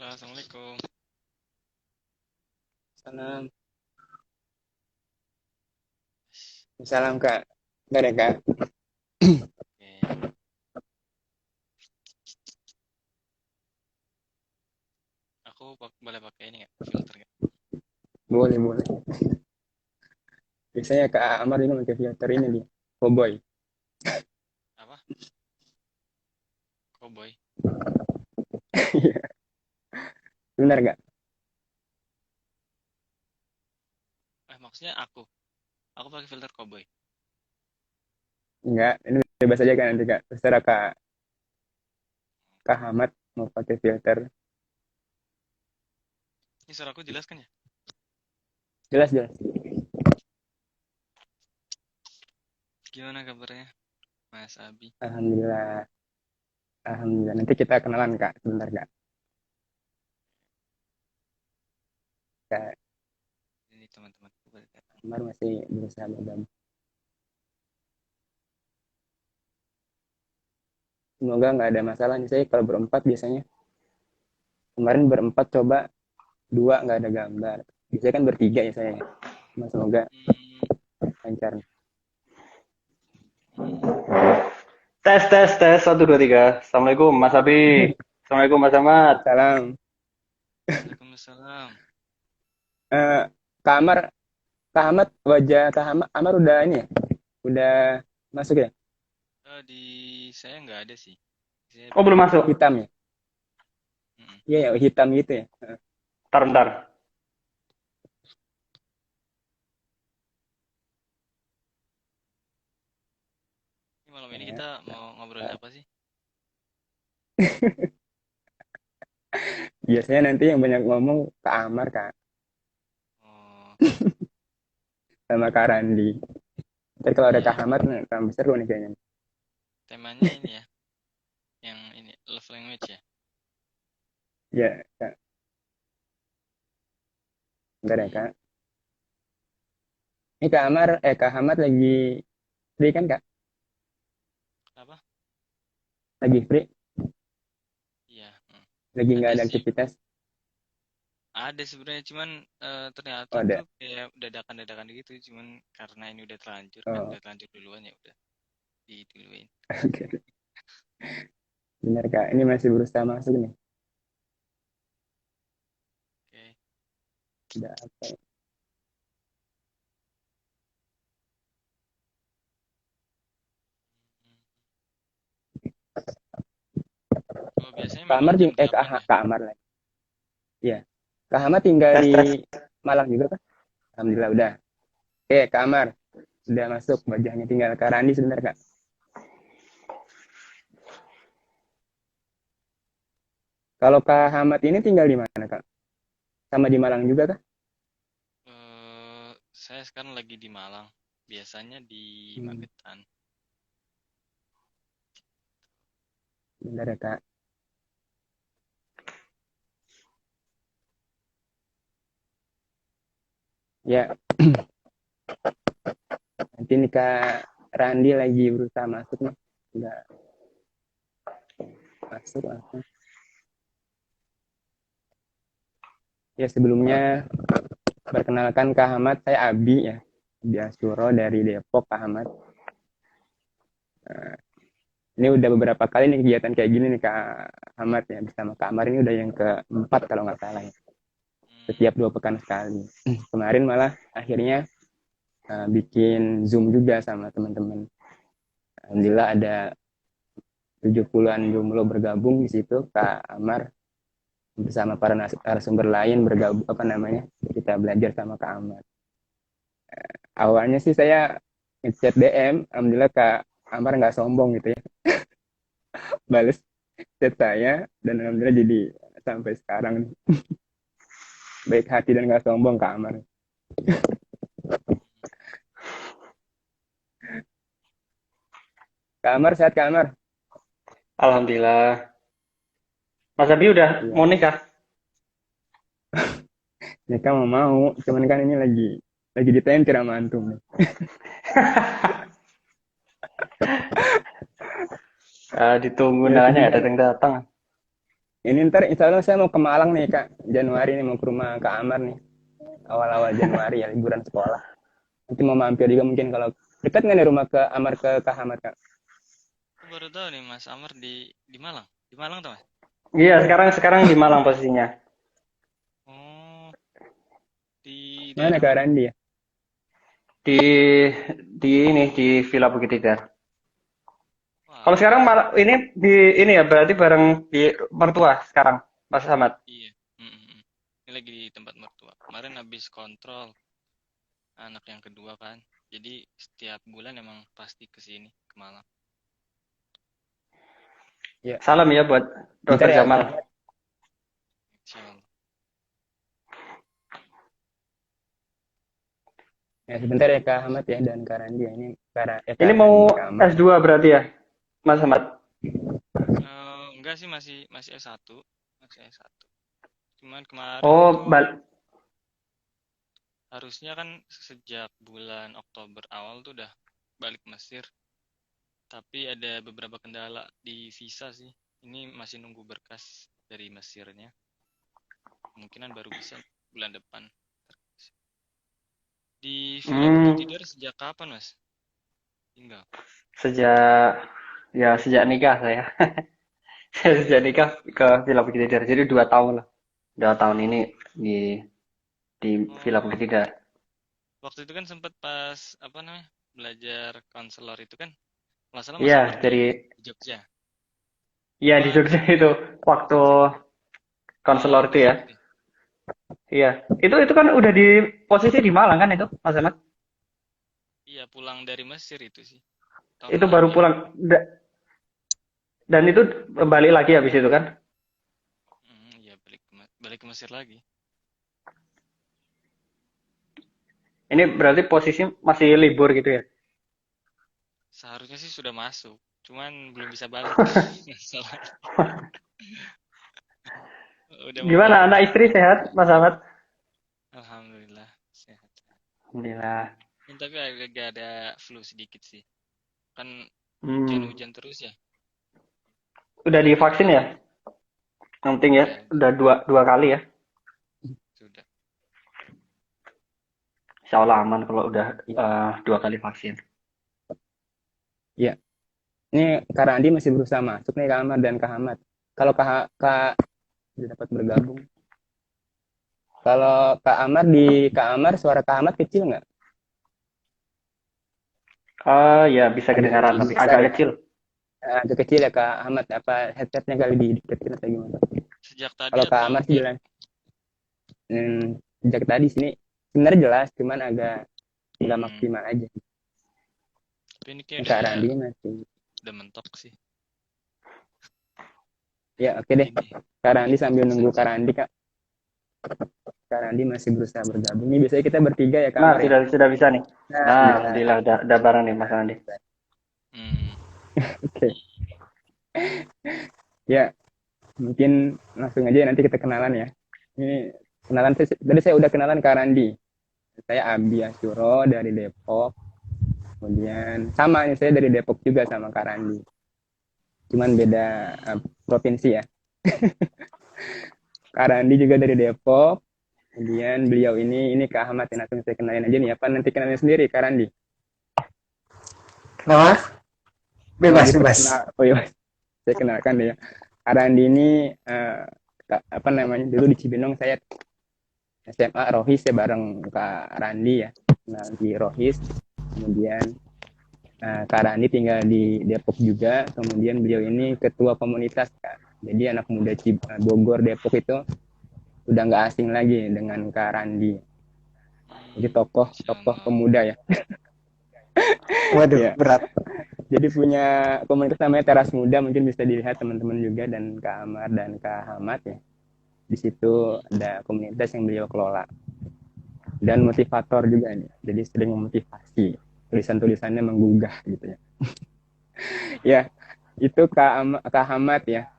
Halo, Assalamualaikum. Salam. Salam Kak. Enggak ada Kak. Oke, aku boleh pakai ini nggak? Filter nggak? Boleh, boleh. Biasanya Kak Amar ini pakai filter ini dia. Cowboy. Apa? Cowboy? Iya. Benar nggak? Maksudnya aku. Aku pakai filter cowboy. Enggak. Ini bebas aja kan nanti Kak. Terserah Kak Ahmad mau pakai filter. Ini suaraku jelas kan ya? Jelas, jelas. Gimana kabarnya, Mas Abi? Alhamdulillah. Alhamdulillah. Nanti kita kenalan Kak. Sebentar Kak. Kak Ini teman-temanku pada datang. Amar masih berusaha bergabung. Semoga nggak ada masalah nih. Saya kalau berempat biasanya. Kemarin berempat coba. Dua nggak ada gambar. Biasanya kan bertiga ya saya. Semoga Hmm, lancar. hmm. Tes, tes, tes. Satu, dua, tiga. Assalamualaikum, Mas Abi. Assalamualaikum, Mas Ahmad. Salam. Waalaikumsalam. Eh, Kak Amar, Kak Ahmad, wajah Kak Amar udah ini ya? Udah masuk ya? Di saya nggak ada sih. Saya Oh, belum masuk. Hitam ya? mm-mm. Iya ya, hitam gitu ya. Ntar, ntar. Ini malam ini Ya, kita mau ngobrolin Kak. apa sih? Biasanya nanti yang banyak ngomong Kak Amar, Kak, Oh, sama Kak Randi. Ntar kalau ada iya. Kak Ahmad, nah, tambah seru nih kayaknya. Temanya ini ya, yang ini love language ya. Ya, Kak. Bentar ya, Hmm, Kak. Ini Kak Amar, Kak Ahmad lagi free kan, Kak? apa? Lagi free? Iya. Lagi nggak Ada ada sih. aktivitas? Ada sebenarnya cuman ternyata Oh, ada. tuh kayak dadakan-dadakan gitu cuman karena ini udah terlanjur kan Oh, udah terlanjur duluan ya udah diduluin. oke. Benar, Kak. Ini masih berusaha masuk nih. Oke. Udah apa ya? Kalau biasanya Kak memang Amar, jam 8 ya. Kak Amar lagi. Iya. Kak Ahmad tinggal Tes, di tes. Malang juga, Kak? Alhamdulillah udah. Oke, Kak Amar. Sudah masuk wajahnya, tinggal Kak Randi sebentar Kak. Kalau Kak Hamad ini tinggal di mana Kak? Sama di Malang juga Kak? Saya sekarang lagi di Malang. Biasanya di Hmm, Magetan. bentar ya Kak. Ya, nanti nih Kak Randi lagi berusaha masuk nih. Udah masuk langsung. Ya sebelumnya perkenalkan Kak Hamad, saya Abi ya. Abi Asuro dari Depok Kak Hamad. Ini udah beberapa kali nih kegiatan kayak gini nih Kak Hamad ya. Bersama Kak Amar ini udah yang keempat kalau nggak salah ya. Hmm, Setiap 2 pekan sekali. Kemarin malah akhirnya bikin Zoom juga sama teman-teman. Alhamdulillah ada 70-an jomblo bergabung di situ. Kak Amar bersama para narasumber lain bergabung apa namanya? Kita belajar sama Kak Amar. Awalnya sih saya ngechat DM, alhamdulillah Kak Amar nggak sombong gitu ya. Balas chat saya dan alhamdulillah jadi sampai sekarang baik hati dan nggak sombong Kak Amar. Kak Amar sehat Kak Amar? Alhamdulillah. Mas Abi udah Iya. mau nikah? Nikah mau, cuman kan ini lagi ditentir sama antum nih. Ditunggu Ya undangannya nggak kesibukan datang-datang. Ini ntar insya Allah saya mau ke Malang nih Kak. Januari nih mau ke rumah Kak Amar nih. Awal-awal Januari ya liburan sekolah. Nanti mau mampir juga mungkin kalau dekat nggak nih rumah ke Amar ke Kak Ahmad Kak? Aku baru tahu nih Mas Amar di Malang. Di Malang tuh Mas? Iya, sekarang di Malang posisinya. Oh, di Mana daerah Kak mana? Randi ya? Di di Villa Bukit Tidar. Wah, Kalau sekarang malah ini ya berarti bareng di mertua sekarang, Mas Ahmad. iya. Mm, mm, mm. Ini lagi di tempat mertua. Kemarin habis kontrol anak yang kedua kan. Jadi setiap bulan emang pasti ke sini, ke Malang. Ya, Salam ya buat bentar Dokter ya Kak Jamal. Ahmad. Insyaallah. Ya, sebentar ya Kak Ahmad ya dan Kak Randi ya. Ini Ini Kak mau Randi Kak Ahmad. S2 berarti ya, Mas Ahmad? Enggak sih masih S1. Masih S1. Cuman kemarin Oh, tuh harusnya kan sejak bulan Oktober awal tuh udah balik Mesir. Tapi ada beberapa kendala di visa sih. Ini masih nunggu berkas dari Mesirnya. Kemungkinan baru bisa bulan depan. Di Villa Bukit hmm, Tidar sejak kapan, Mas? Tinggal. sejak sejak nikah saya. Saya sejak nikah ke Villa Bukit Tidar. Jadi 2 tahun lah. 2 tahun ini di Villa Oh, Bukit Tidar. waktu itu kan sempat pas apa namanya? Belajar konselor itu kan. Nggak salah Mas Iya, Amar dari di Jogja. iya di Apa Jogja itu waktu konselor di itu ya. situ deh. Iya, itu kan udah di posisi di Malang kan itu, Mas Ahmad? Iya, pulang dari Mesir itu sih. Tahun Itu baru lalu ya. pulang dan itu balik lagi habis itu kan? Iya, balik ke Mesir lagi. Ini berarti posisi masih libur gitu ya? Seharusnya sih sudah masuk, cuman belum bisa balik. Masalah. Udah mau Gimana balik anak tapi istri sehat, Mas Ahmad? alhamdulillah sehat. Alhamdulillah. Ini tapi agak ada flu sedikit sih. Kan Hmm. hujan-hujan terus ya. Udah divaksin ya? Jadi Yang penting ya, ya udah dua kali ya. sudah. Insya Allah aman kalau udah Ya, 2 kali vaksin. ya. Ini Kak Randi masih berusaha masuk nih Kak Ahmad dan Kak Ahmad. Kalau Kak sudah dapat bergabung. Kalau Kak Amar di Kak Amar suara Kak Ahmad kecil nggak? Ya bisa Agak kedengaran tapi besar agak ya? kecil. Agak kecil ya Kak Ahmad. Apa headsetnya kali dideketin atau gimana? Sejak tadi Kalau Kak atau Amar sih baru? jelas. Sejak tadi sini sebenarnya jelas, cuman agak nggak Hmm, maksimal aja. tapi ini kayak Kak Randi masih. udah mentok sih. Ya oke deh. Ini Kak Randi sambil biasa nunggu Kak aja. Randi Kak. Kak Randi masih berusaha bergabung. Ini biasanya kita bertiga ya Kak Nah, Amar ya. sudah bisa nih. Nah, Nah, alhamdulillah. alhamdulillah udah bareng nih Mas Andi. Hmm, Oke. Ya mungkin langsung aja nanti kita kenalan ya. Ini kenalan tadi saya udah kenalan Kak Randi. Saya Abi Asyuro dari Depok. Kemudian sama nih saya dari Depok juga sama Kak Randi. Cuman beda provinsi ya. Kak Randi juga dari Depok. Kemudian beliau ini Kak Ahmad yang langsung saya kenalin aja nih. Apa nanti kenalin sendiri Kak Randi? Kenapa? Oh Bebas, bebas. diperkenal. Oh iya, saya kenalkan deh ya. Kak Randi ini apa namanya? Dulu di Cibinong saya SMA Rohis ya bareng Kak Randi ya. Nah, di Rohis. Kemudian Kak Randi tinggal di Depok juga. Kemudian beliau ini ketua komunitas Kak. Jadi anak muda Bogor Depok itu udah nggak asing lagi dengan Kak Randi. Jadi Masya tokoh Allah. pemuda ya. Waduh, Ya, berat. jadi punya komunitas namanya Teras Muda, mungkin bisa dilihat teman-teman juga dan Kak Amar dan Kak Hamad ya. Di situ ada komunitas yang beliau kelola dan motivator juga nih. Jadi sering memotivasi. Tulisan-tulisannya menggugah gitu ya. Ya, itu Kak Hamad ya.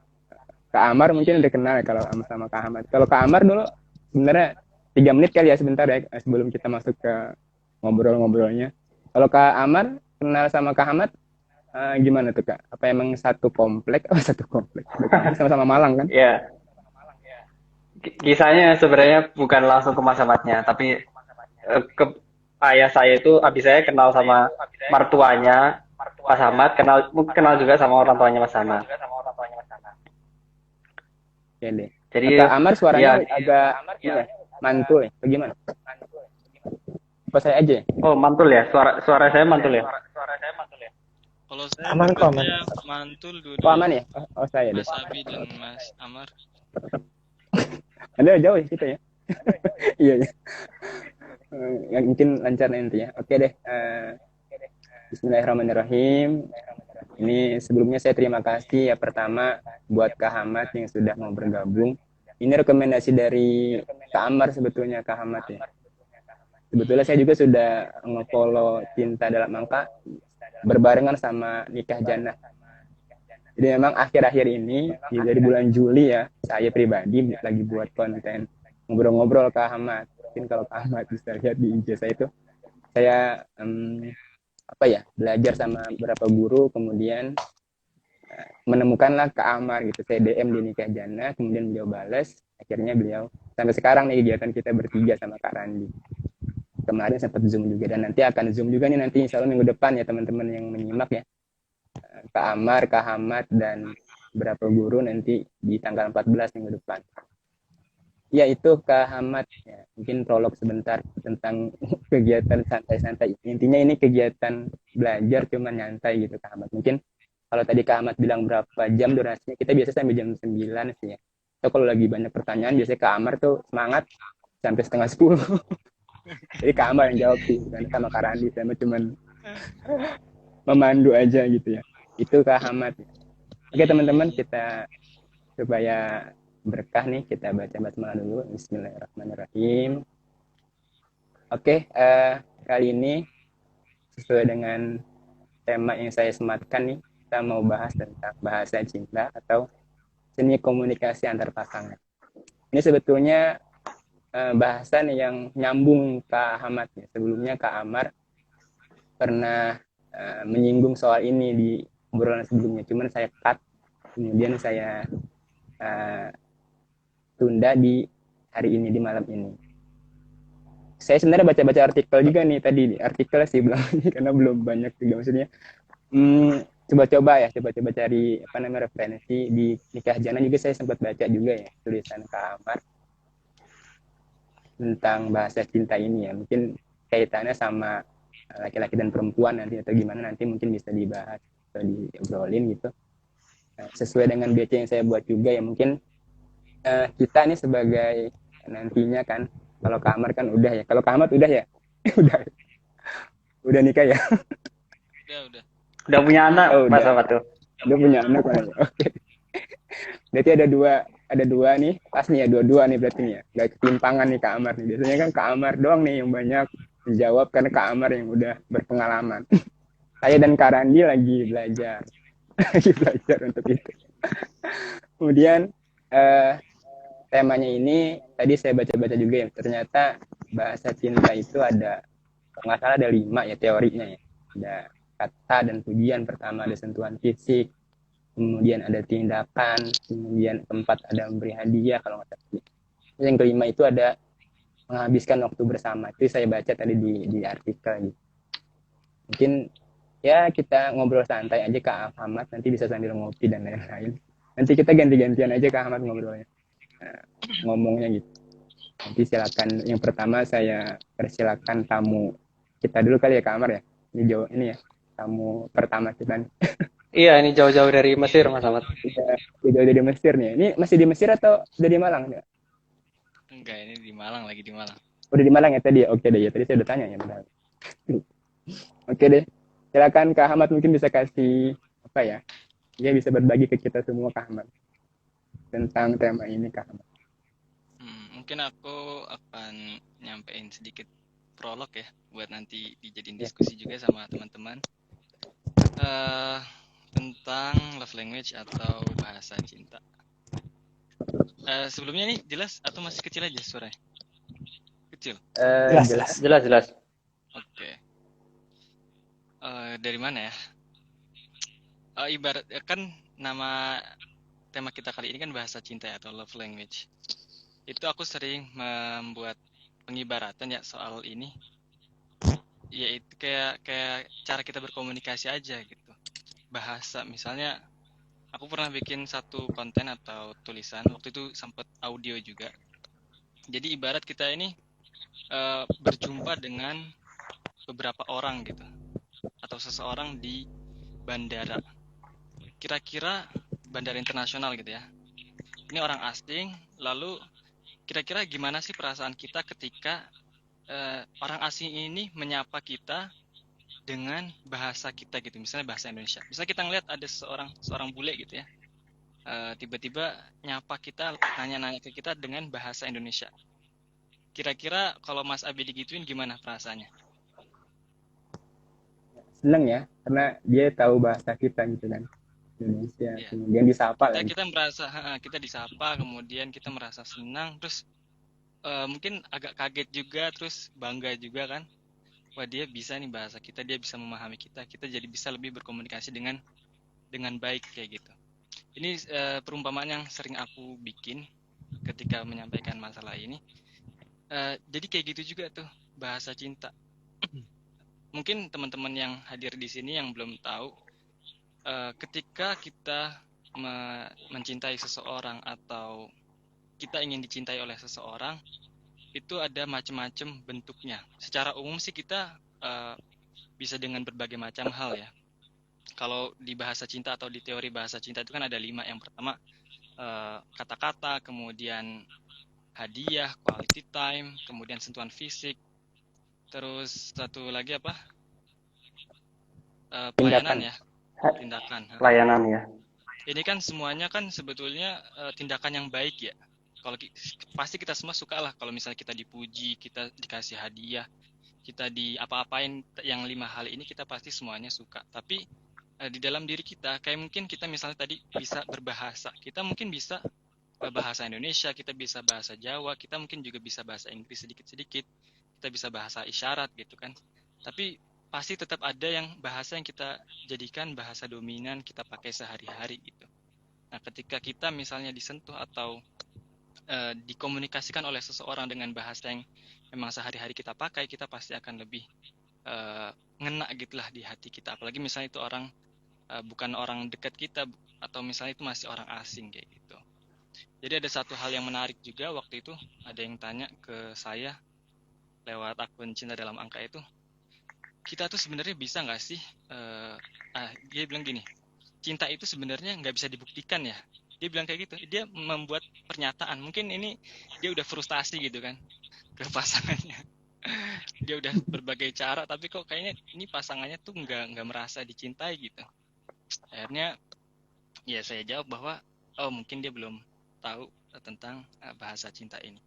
Kak Amar mungkin Iya. udah kenal ya kalau sama Kak Hamad. Kalau Kak Amar dulu sebenarnya 3 menit kali ya sebentar ya sebelum kita masuk ke ngobrol-ngobrolnya. Kalau Kak Amar kenal sama Kak Hamad Gimana tuh Kak? Apa emang satu komplek? Oh, satu komplek. Berarti sama-sama Malang kan? Ya, kisahnya sebenarnya bukan langsung ke Mas Ahmadnya, tapi ke ayah saya itu, abis saya kenal sama mertuanya Mas Ahmad, kenal juga sama orang tuanya Mas Ahmad. Oke deh. Jadi Kak Amar suaranya ya, agak ini ya, mantul ya? Bagaimana? Apa saya aja ya? oh mantul ya, suara saya mantul ya. Kalau saya Aman kok, aman. dapatnya mantul Oh dua-duanya. aman ya? Oh saya deh. Mas Abi dan Mas Amar. Ada jauh ya kita ya? Iya ya. Yang mungkin lancar nanti ya. Oke deh. Bismillahirrahmanirrahim. Ini sebelumnya saya terima kasih ya pertama buat Kak Hamad yang sudah mau bergabung. Ini rekomendasi dari Kak Amar sebetulnya Kak Hamad ya. Sebetulnya saya juga sudah nge-follow Cinta Dalam Angka berbarengan sama Nikah Jannah. Jadi memang akhir-akhir ini dari bulan Juli ya, saya pribadi lagi buat konten ngobrol-ngobrol Kak Ahmad. Mungkin kalau Kak Ahmad bisa lihat di IG saya itu, saya belajar sama beberapa guru, kemudian menemukanlah Kak Amar gitu. Saya DM di Nikah Jannah, kemudian beliau balas, akhirnya beliau sampai sekarang nih kegiatan kita bertiga sama Kak Randi. Kemarin sempat Zoom juga dan nanti akan Zoom juga nih nanti insya Allah minggu depan ya teman-teman yang menyimak ya. Kak Amar, Kak Hamad, dan beberapa guru nanti di tanggal 14 minggu depan. Ya itu Kak Hamad, ya, mungkin prolog sebentar tentang kegiatan santai-santai. Intinya ini kegiatan belajar cuma nyantai gitu Kak Hamad. Mungkin kalau tadi Kak Hamad bilang berapa jam durasinya, kita biasa sampai jam 9 sih ya. Atau kalau lagi banyak pertanyaan, biasanya Kak Amar tuh semangat sampai setengah 10. Jadi Kak Amar yang jawab sih, bukan sama Kak Randi, sama cuman memandu aja gitu ya. Itu Kak Hamad. Oke teman-teman, kita supaya berkah nih, kita baca basmalah dulu. Bismillahirrahmanirrahim. Oke, kali ini sesuai dengan tema yang saya sematkan nih, kita mau bahas tentang bahasa cinta atau seni komunikasi antar pasangan. Ini sebetulnya bahasan yang nyambung Kak Hamad ya. Sebelumnya Kak Amar pernah menyinggung soal ini di obrolan sebelumnya, cuman saya cut, kemudian saya tunda di hari ini, di malam ini. Saya sebenarnya baca-baca artikel juga nih tadi, artikel sih belum karena belum banyak juga maksudnya. Coba-coba cari referensi di Nikah Jannah juga saya sempat baca juga ya tulisan Kak Amar tentang bahasa cinta ini ya. Mungkin kaitannya sama laki-laki dan perempuan nanti atau gimana nanti mungkin bisa dibahas atau diobrolin gitu. Sesuai dengan BC yang saya buat juga ya mungkin kita nih sebagai nantinya kan, kalau Kak Amar kan udah ya, kalau Kak Ahmad udah ya, udah nikah ya, udah punya anak oh, Mas Ahmad tuh. udah punya anak kan ya. Oke. Berarti ada dua nih, pas nih ya dua nih berarti nih ya, gak ketimpangan nih Kak Amar nih. Biasanya kan Kak Amar doang nih yang banyak menjawab karena Kak Amar yang udah berpengalaman. Saya dan Kak Randi lagi belajar, lagi belajar untuk itu. Kemudian temanya ini tadi saya baca-baca juga ya, ternyata bahasa cinta itu ada, kalau nggak salah ada 5 ya teorinya ya. Ada kata dan pujian, pertama ada sentuhan fisik, kemudian ada tindakan, kemudian keempat ada memberi hadiah kalau nggak salah. Yang kelima itu ada menghabiskan waktu bersama. Itu saya baca tadi di artikel gitu. Mungkin ya kita ngobrol santai aja Kak Ahmad, nanti bisa sambil ngopi dan lain-lain. Nanti kita ganti-gantian aja Kak Ahmad ngobrolnya. Ngomongnya gitu. Nanti silakan, yang pertama saya persilakan tamu kita dulu kali ya Kak Amar ya. Ini ya tamu pertama kita nih. Iya, ini jauh-jauh dari Mesir Mas Ahmad. Jauh dari Mesir nih. Ini masih di Mesir atau udah di Malang ya? Enggak, ini di Malang, lagi di Malang. Udah di Malang ya tadi. Oke deh ya, tadi saya udah tanya ya benar. Oke deh. Silakan Kak Ahmad mungkin bisa kasih apa ya? Dia bisa berbagi ke kita semua Kak Ahmad tentang tema ini Kak Ahmad. Mungkin aku akan nyampein sedikit prolog ya buat nanti dijadiin diskusi juga sama teman-teman tentang love language atau bahasa cinta. Sebelumnya nih jelas atau masih kecil aja suaranya? Kecil? Jelas. Oke. Dari mana ya? Ibarat kan nama tema kita kali ini kan bahasa cinta ya, atau love language. Itu aku sering membuat pengibaratan ya soal ini, yaitu kayak kayak cara kita berkomunikasi aja gitu. Bahasa misalnya aku pernah bikin satu konten atau tulisan, waktu itu sempat audio juga. Jadi ibarat kita ini berjumpa dengan beberapa orang gitu, atau seseorang di bandara. Kira-kira bandara internasional gitu ya. Ini orang asing, lalu kira-kira gimana sih perasaan kita ketika orang asing ini menyapa kita dengan bahasa kita gitu, misalnya bahasa Indonesia. Misalnya kita ngeliat ada seorang bule gitu ya, tiba-tiba nyapa kita, nanya-nanya ke kita dengan bahasa Indonesia. Kira-kira kalau Mas Abi digituin gimana perasaannya? Seneng ya, karena dia tahu bahasa kita gitu kan, Indonesia. Ya, Kemudian disapa kita lagi. kita merasa kita disapa, kemudian kita merasa senang, terus mungkin agak kaget juga, terus bangga juga kan. Wah, dia bisa nih bahasa kita, dia bisa memahami kita, kita jadi bisa lebih berkomunikasi dengan baik kayak gitu. Ini perumpamaan yang sering aku bikin ketika menyampaikan masalah ini. Jadi kayak gitu juga tuh bahasa cinta. Mungkin teman-teman yang hadir di sini yang belum tahu, ketika kita mencintai seseorang atau kita ingin dicintai oleh seseorang, itu ada macam-macam bentuknya. Secara umum sih kita bisa dengan berbagai macam hal ya. Kalau di bahasa cinta atau di teori bahasa cinta itu kan ada 5. Yang pertama kata-kata, kemudian hadiah, quality time, kemudian sentuhan fisik, terus satu lagi apa? Pelayanan Tindakan. ya, tindakan. Layanan ya. Ini kan semuanya kan sebetulnya tindakan yang baik ya. Kalau pasti kita semua suka lah kalau misalnya kita dipuji, kita dikasih hadiah, kita di apa-apain, yang 5 hal ini kita pasti semuanya suka. Tapi di dalam diri kita, kayak mungkin kita misalnya tadi bisa berbahasa, kita mungkin bisa bahasa Indonesia, kita bisa bahasa Jawa, kita mungkin juga bisa bahasa Inggris sedikit-sedikit, kita bisa bahasa isyarat gitu kan. Tapi pasti tetap ada yang bahasa yang kita jadikan bahasa dominan, kita pakai sehari-hari gitu. Nah, ketika kita misalnya disentuh atau dikomunikasikan oleh seseorang dengan bahasa yang memang sehari-hari kita pakai, kita pasti akan lebih ngena gitulah di hati kita. Apalagi misalnya itu orang bukan orang dekat kita, atau misalnya itu masih orang asing kayak gitu. Jadi ada satu hal yang menarik juga, waktu itu ada yang tanya ke saya lewat akun Cinta Dalam Angka itu, kita tuh sebenarnya bisa nggak sih, dia bilang gini, cinta itu sebenarnya nggak bisa dibuktikan ya. Dia bilang kayak gitu, dia membuat pernyataan, mungkin ini dia udah frustasi gitu kan ke pasangannya. Dia udah berbagai cara, tapi kok kayaknya ini pasangannya tuh nggak merasa dicintai gitu. Akhirnya ya saya jawab bahwa mungkin dia belum tahu tentang bahasa cinta ini.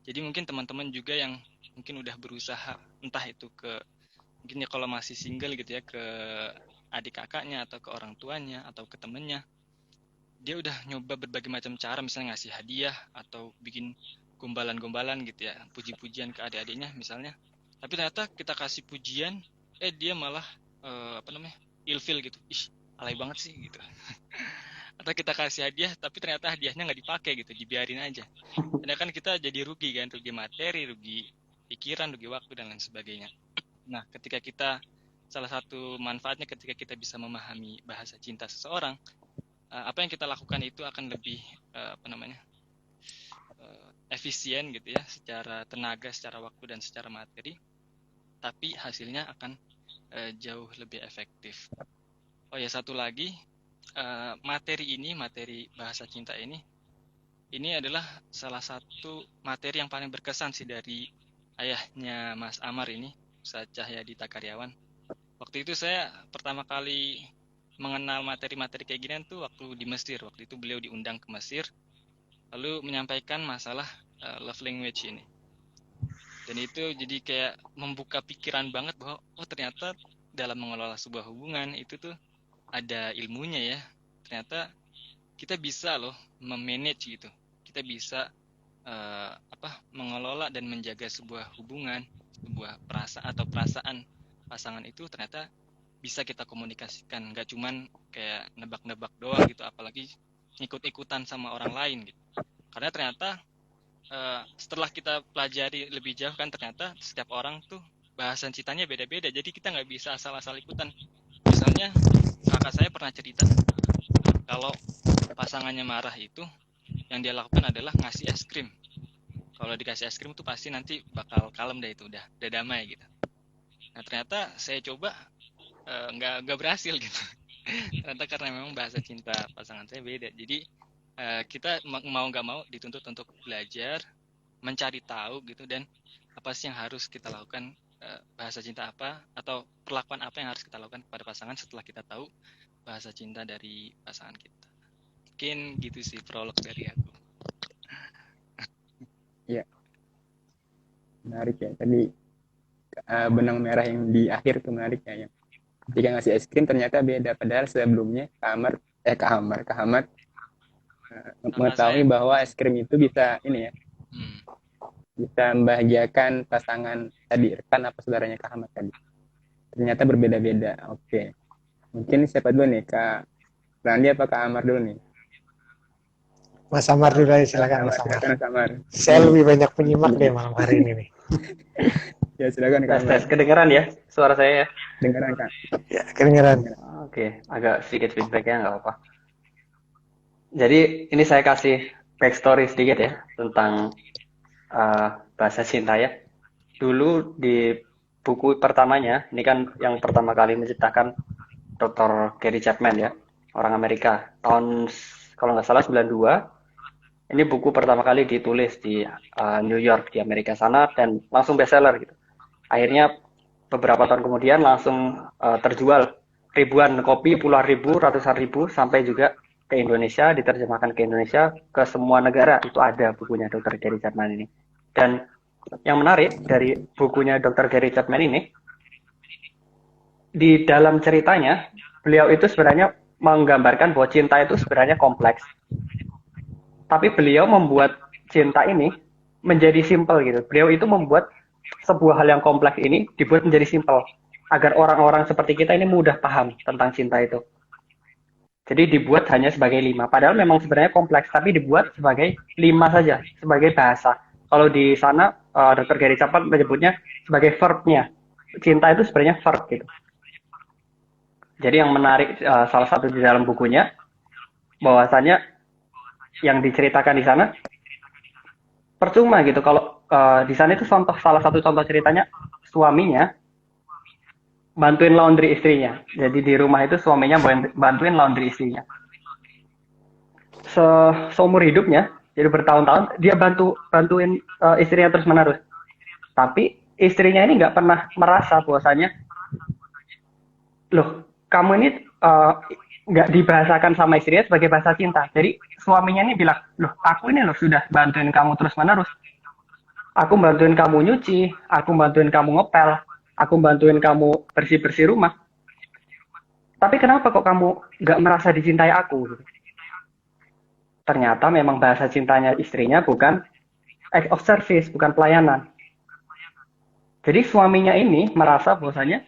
Jadi mungkin teman-teman juga yang mungkin udah berusaha, entah itu ke mungkin ya kalau masih single gitu ya, ke adik kakaknya atau ke orang tuanya atau ke temennya, dia udah nyoba berbagai macam cara, misalnya ngasih hadiah atau bikin gombalan-gombalan gitu ya, puji-pujian ke adik-adiknya misalnya. Tapi ternyata kita kasih pujian, dia malah ilfil gitu, ih alay banget sih gitu. Atau kita kasih hadiah tapi ternyata hadiahnya nggak dipakai gitu, dibiarin aja. Karena kan kita jadi rugi kan, rugi materi, rugi pikiran, rugi waktu dan lain sebagainya. Nah, ketika kita, salah satu manfaatnya ketika kita bisa memahami bahasa cinta seseorang, apa yang kita lakukan itu akan lebih efisien gitu ya, secara tenaga, secara waktu dan secara materi, tapi hasilnya akan jauh lebih efektif. Oh ya, satu lagi, materi bahasa cinta ini adalah salah satu materi yang paling berkesan sih dari ayahnya Mas Amar ini, Ustaz Cahyadi Takaryawan. Waktu itu saya pertama kali mengenal materi-materi kayak ginian tuh waktu di Mesir. Waktu itu beliau diundang ke Mesir, lalu menyampaikan masalah love language ini. Dan itu jadi kayak membuka pikiran banget bahwa ternyata dalam mengelola sebuah hubungan itu tuh ada ilmunya ya. Ternyata kita bisa loh memanage gitu. Kita bisa mengelola dan menjaga sebuah hubungan, sebuah perasaan pasangan itu ternyata bisa kita komunikasikan, nggak cuman kayak nebak-nebak doang gitu, apalagi ikut-ikutan sama orang lain gitu. Karena ternyata setelah kita pelajari lebih jauh kan, ternyata setiap orang tuh bahasan cintanya beda-beda, jadi kita nggak bisa asal-asal ikutan. Misalnya kakak saya pernah cerita kalau pasangannya marah itu yang dia lakukan adalah ngasih es krim. Kalau dikasih es krim tuh pasti nanti bakal kalem deh, itu udah damai gitu. Nah ternyata saya coba nggak berhasil gitu. Ternyata karena memang bahasa cinta pasangan saya beda. Jadi kita mau nggak mau dituntut untuk belajar, mencari tahu gitu, dan apa sih yang harus kita lakukan, bahasa cinta apa atau perlakuan apa yang harus kita lakukan kepada pasangan setelah kita tahu bahasa cinta dari pasangan kita. Mungkin gitu sih prolog dari aku. Ya, menarik ya. Tadi benang merah yang di akhir tuh menarik ya. Ketika ngasih es krim ternyata beda, padahal sebelumnya Kak Ahmad mengetahui bahwa es krim itu bisa ini ya, bisa membahagiakan pasangan tadi, rekan apa saudaranya Kak Ahmad tadi. Ternyata berbeda-beda. Oke. Mungkin siapa dulu nih, Kak Randi apa Kak Amar dulu nih? Mas Amar dulu aja, silakan Mas Amar. Amar. Saya lebih banyak penyimak deh malam hari ini nih. Ya silakan Kak Amar. Tes kedengeran ya suara saya ya? Dengeran Kak. Ya, kedengeran. Oke, agak sedikit feedback ya, nggak apa-apa. Jadi ini saya kasih backstory sedikit ya tentang bahasa cinta ya. Dulu di buku pertamanya, ini kan yang pertama kali menciptakan Dr. Gary Chapman ya, orang Amerika. Tahun kalau nggak salah 92. Ini buku pertama kali ditulis di New York di Amerika sana dan langsung bestseller gitu. Akhirnya beberapa tahun kemudian langsung terjual ribuan kopi, puluhan ribu, ratusan ribu, sampai juga ke Indonesia, diterjemahkan ke Indonesia, ke semua negara. Itu ada bukunya Dr. Gary Chapman ini. Dan yang menarik dari bukunya Dr. Gary Chapman ini, di dalam ceritanya, beliau itu sebenarnya menggambarkan bahwa cinta itu sebenarnya kompleks. Tapi beliau membuat cinta ini menjadi simpel gitu. Beliau itu membuat sebuah hal yang kompleks ini dibuat menjadi simpel, agar orang-orang seperti kita ini mudah paham tentang cinta itu. Jadi dibuat hanya sebagai 5. Padahal memang sebenarnya kompleks, tapi dibuat sebagai 5 saja, sebagai bahasa. Kalau di sana Dr. Gary Chapman menyebutnya sebagai verb-nya. Cinta itu sebenarnya verb gitu. Jadi yang menarik salah satu di dalam bukunya, bahwasanya yang diceritakan di sana percuma gitu. Kalau di sana itu salah satu contoh ceritanya, suaminya bantuin laundry istrinya. Jadi di rumah itu suaminya bantuin laundry istrinya. Seumur hidupnya, jadi bertahun-tahun dia bantuin istrinya terus menerus. Tapi istrinya ini nggak pernah merasa bahwasanya, loh kamu ini nggak dibahasakan sama istrinya sebagai bahasa cinta. Jadi suaminya ini bilang, loh aku ini loh sudah bantuin kamu terus menerus. Aku bantuin kamu nyuci, aku bantuin kamu ngepel, aku bantuin kamu bersih-bersih rumah. Tapi kenapa kok kamu nggak merasa dicintai aku? Ternyata memang bahasa cintanya istrinya bukan act of service, bukan pelayanan. Jadi suaminya ini merasa bahwasanya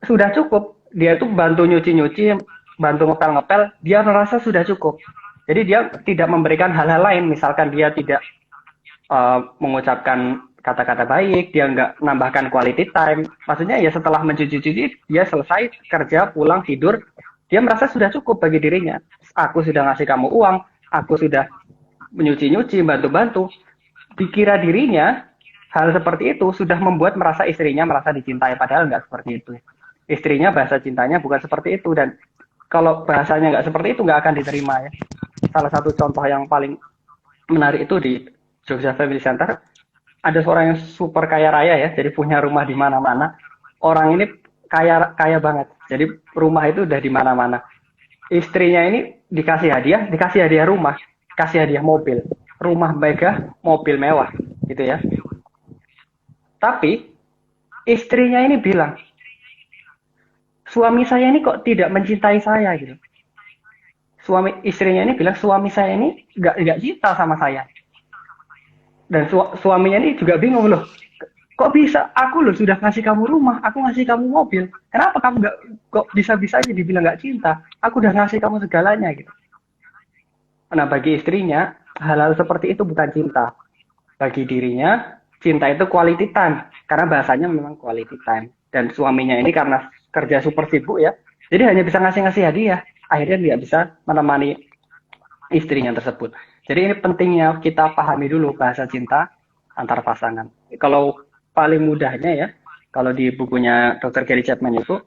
sudah cukup. Dia itu bantu nyuci-nyuci, bantu ngepel-ngepel, dia merasa sudah cukup. Jadi dia tidak memberikan hal-hal lain, misalkan dia tidak mengucapkan kata-kata baik, dia nggak menambahkan quality time. Maksudnya ya setelah mencuci-cuci, dia selesai kerja, pulang, tidur, dia merasa sudah cukup bagi dirinya. Aku sudah ngasih kamu uang, aku sudah menyuci-nyuci, bantu-bantu. Dikira dirinya, hal seperti itu sudah membuat merasa istrinya merasa dicintai, padahal nggak seperti itu. Istrinya bahasa cintanya bukan seperti itu, dan kalau bahasanya nggak seperti itu nggak akan diterima ya. Salah satu contoh yang paling menarik itu di Jogja Family Center, ada seorang yang super kaya raya ya, jadi punya rumah di mana-mana. Orang ini kaya banget, jadi rumah itu udah di mana-mana. Istrinya ini dikasih hadiah rumah, kasih hadiah mobil, rumah megah, mobil mewah, gitu ya. Tapi istrinya ini bilang, suami saya ini kok tidak mencintai saya gitu. Istrinya ini bilang suami saya ini nggak cinta sama saya. Dan suaminya ini juga bingung loh. kok bisa? Aku loh sudah ngasih kamu rumah, aku ngasih kamu mobil. Kenapa kamu nggak, kok bisa-bisanya dibilang nggak cinta? Aku udah ngasih kamu segalanya gitu. Nah, bagi istrinya, hal-hal seperti itu bukan cinta. Bagi dirinya, cinta itu quality time. Karena bahasanya memang quality time. Dan suaminya ini karena kerja super sibuk ya, jadi hanya bisa ngasih-ngasih hadiah. Akhirnya dia bisa menemani istrinya tersebut. Jadi ini pentingnya kita pahami dulu bahasa cinta antar pasangan. Kalau paling mudahnya ya, kalau di bukunya Dr. Gary Chapman itu,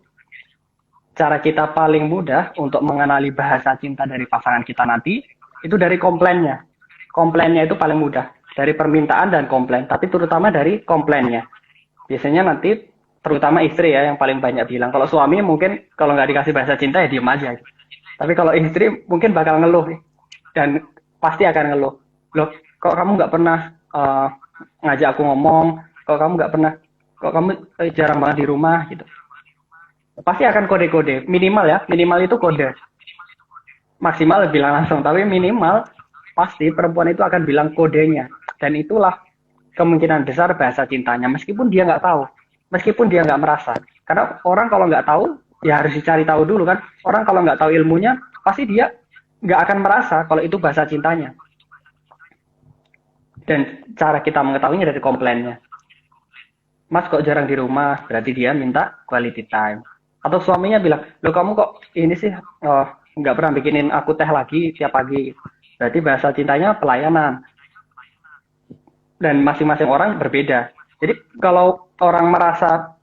cara kita paling mudah untuk mengenali bahasa cinta dari pasangan kita nanti, itu dari komplainnya. Komplainnya itu paling mudah. Dari permintaan dan komplain, tapi terutama dari komplainnya. Biasanya nanti, terutama istri ya, yang paling banyak bilang. Kalau suami mungkin kalau nggak dikasih bahasa cinta ya diem aja. Tapi kalau istri mungkin bakal ngeluh. Dan pasti akan ngeluh. Loh, kok kamu nggak pernah ngajak aku ngomong? Kok kamu nggak pernah? Kok kamu jarang banget di rumah gitu? Pasti akan kode-kode. Minimal ya, minimal itu kode. Maksimal bilang langsung, tapi minimal pasti perempuan itu akan bilang kodenya. Dan itulah kemungkinan besar bahasa cintanya, meskipun dia nggak tahu, meskipun dia nggak merasa. Karena orang kalau nggak tahu, ya harus dicari tahu dulu kan. Orang kalau nggak tahu ilmunya, pasti dia nggak akan merasa kalau itu bahasa cintanya. Dan cara kita mengetahuinya dari komplainnya. Mas kok jarang di rumah, berarti dia minta quality time. Atau suaminya bilang, loh kamu kok ini sih nggak pernah bikinin aku teh lagi tiap pagi. Berarti bahasa cintanya pelayanan. Dan masing-masing orang berbeda. Jadi kalau orang merasa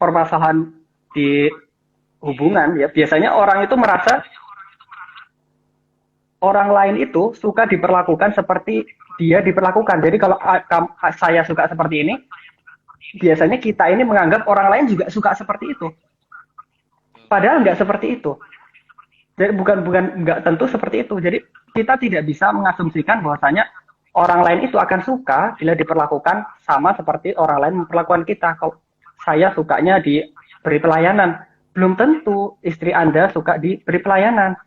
permasalahan di hubungan, ya biasanya orang itu merasa orang lain itu suka diperlakukan seperti dia diperlakukan. Jadi kalau saya suka seperti ini, biasanya kita ini menganggap orang lain juga suka seperti itu. Padahal nggak seperti itu. Jadi bukan nggak tentu seperti itu. Jadi kita tidak bisa mengasumsikan bahwasanya orang lain itu akan suka bila diperlakukan sama seperti orang lain memperlakukan kita. Kalau saya sukanya diberi pelayanan, belum tentu istri Anda suka diberi pelayanan.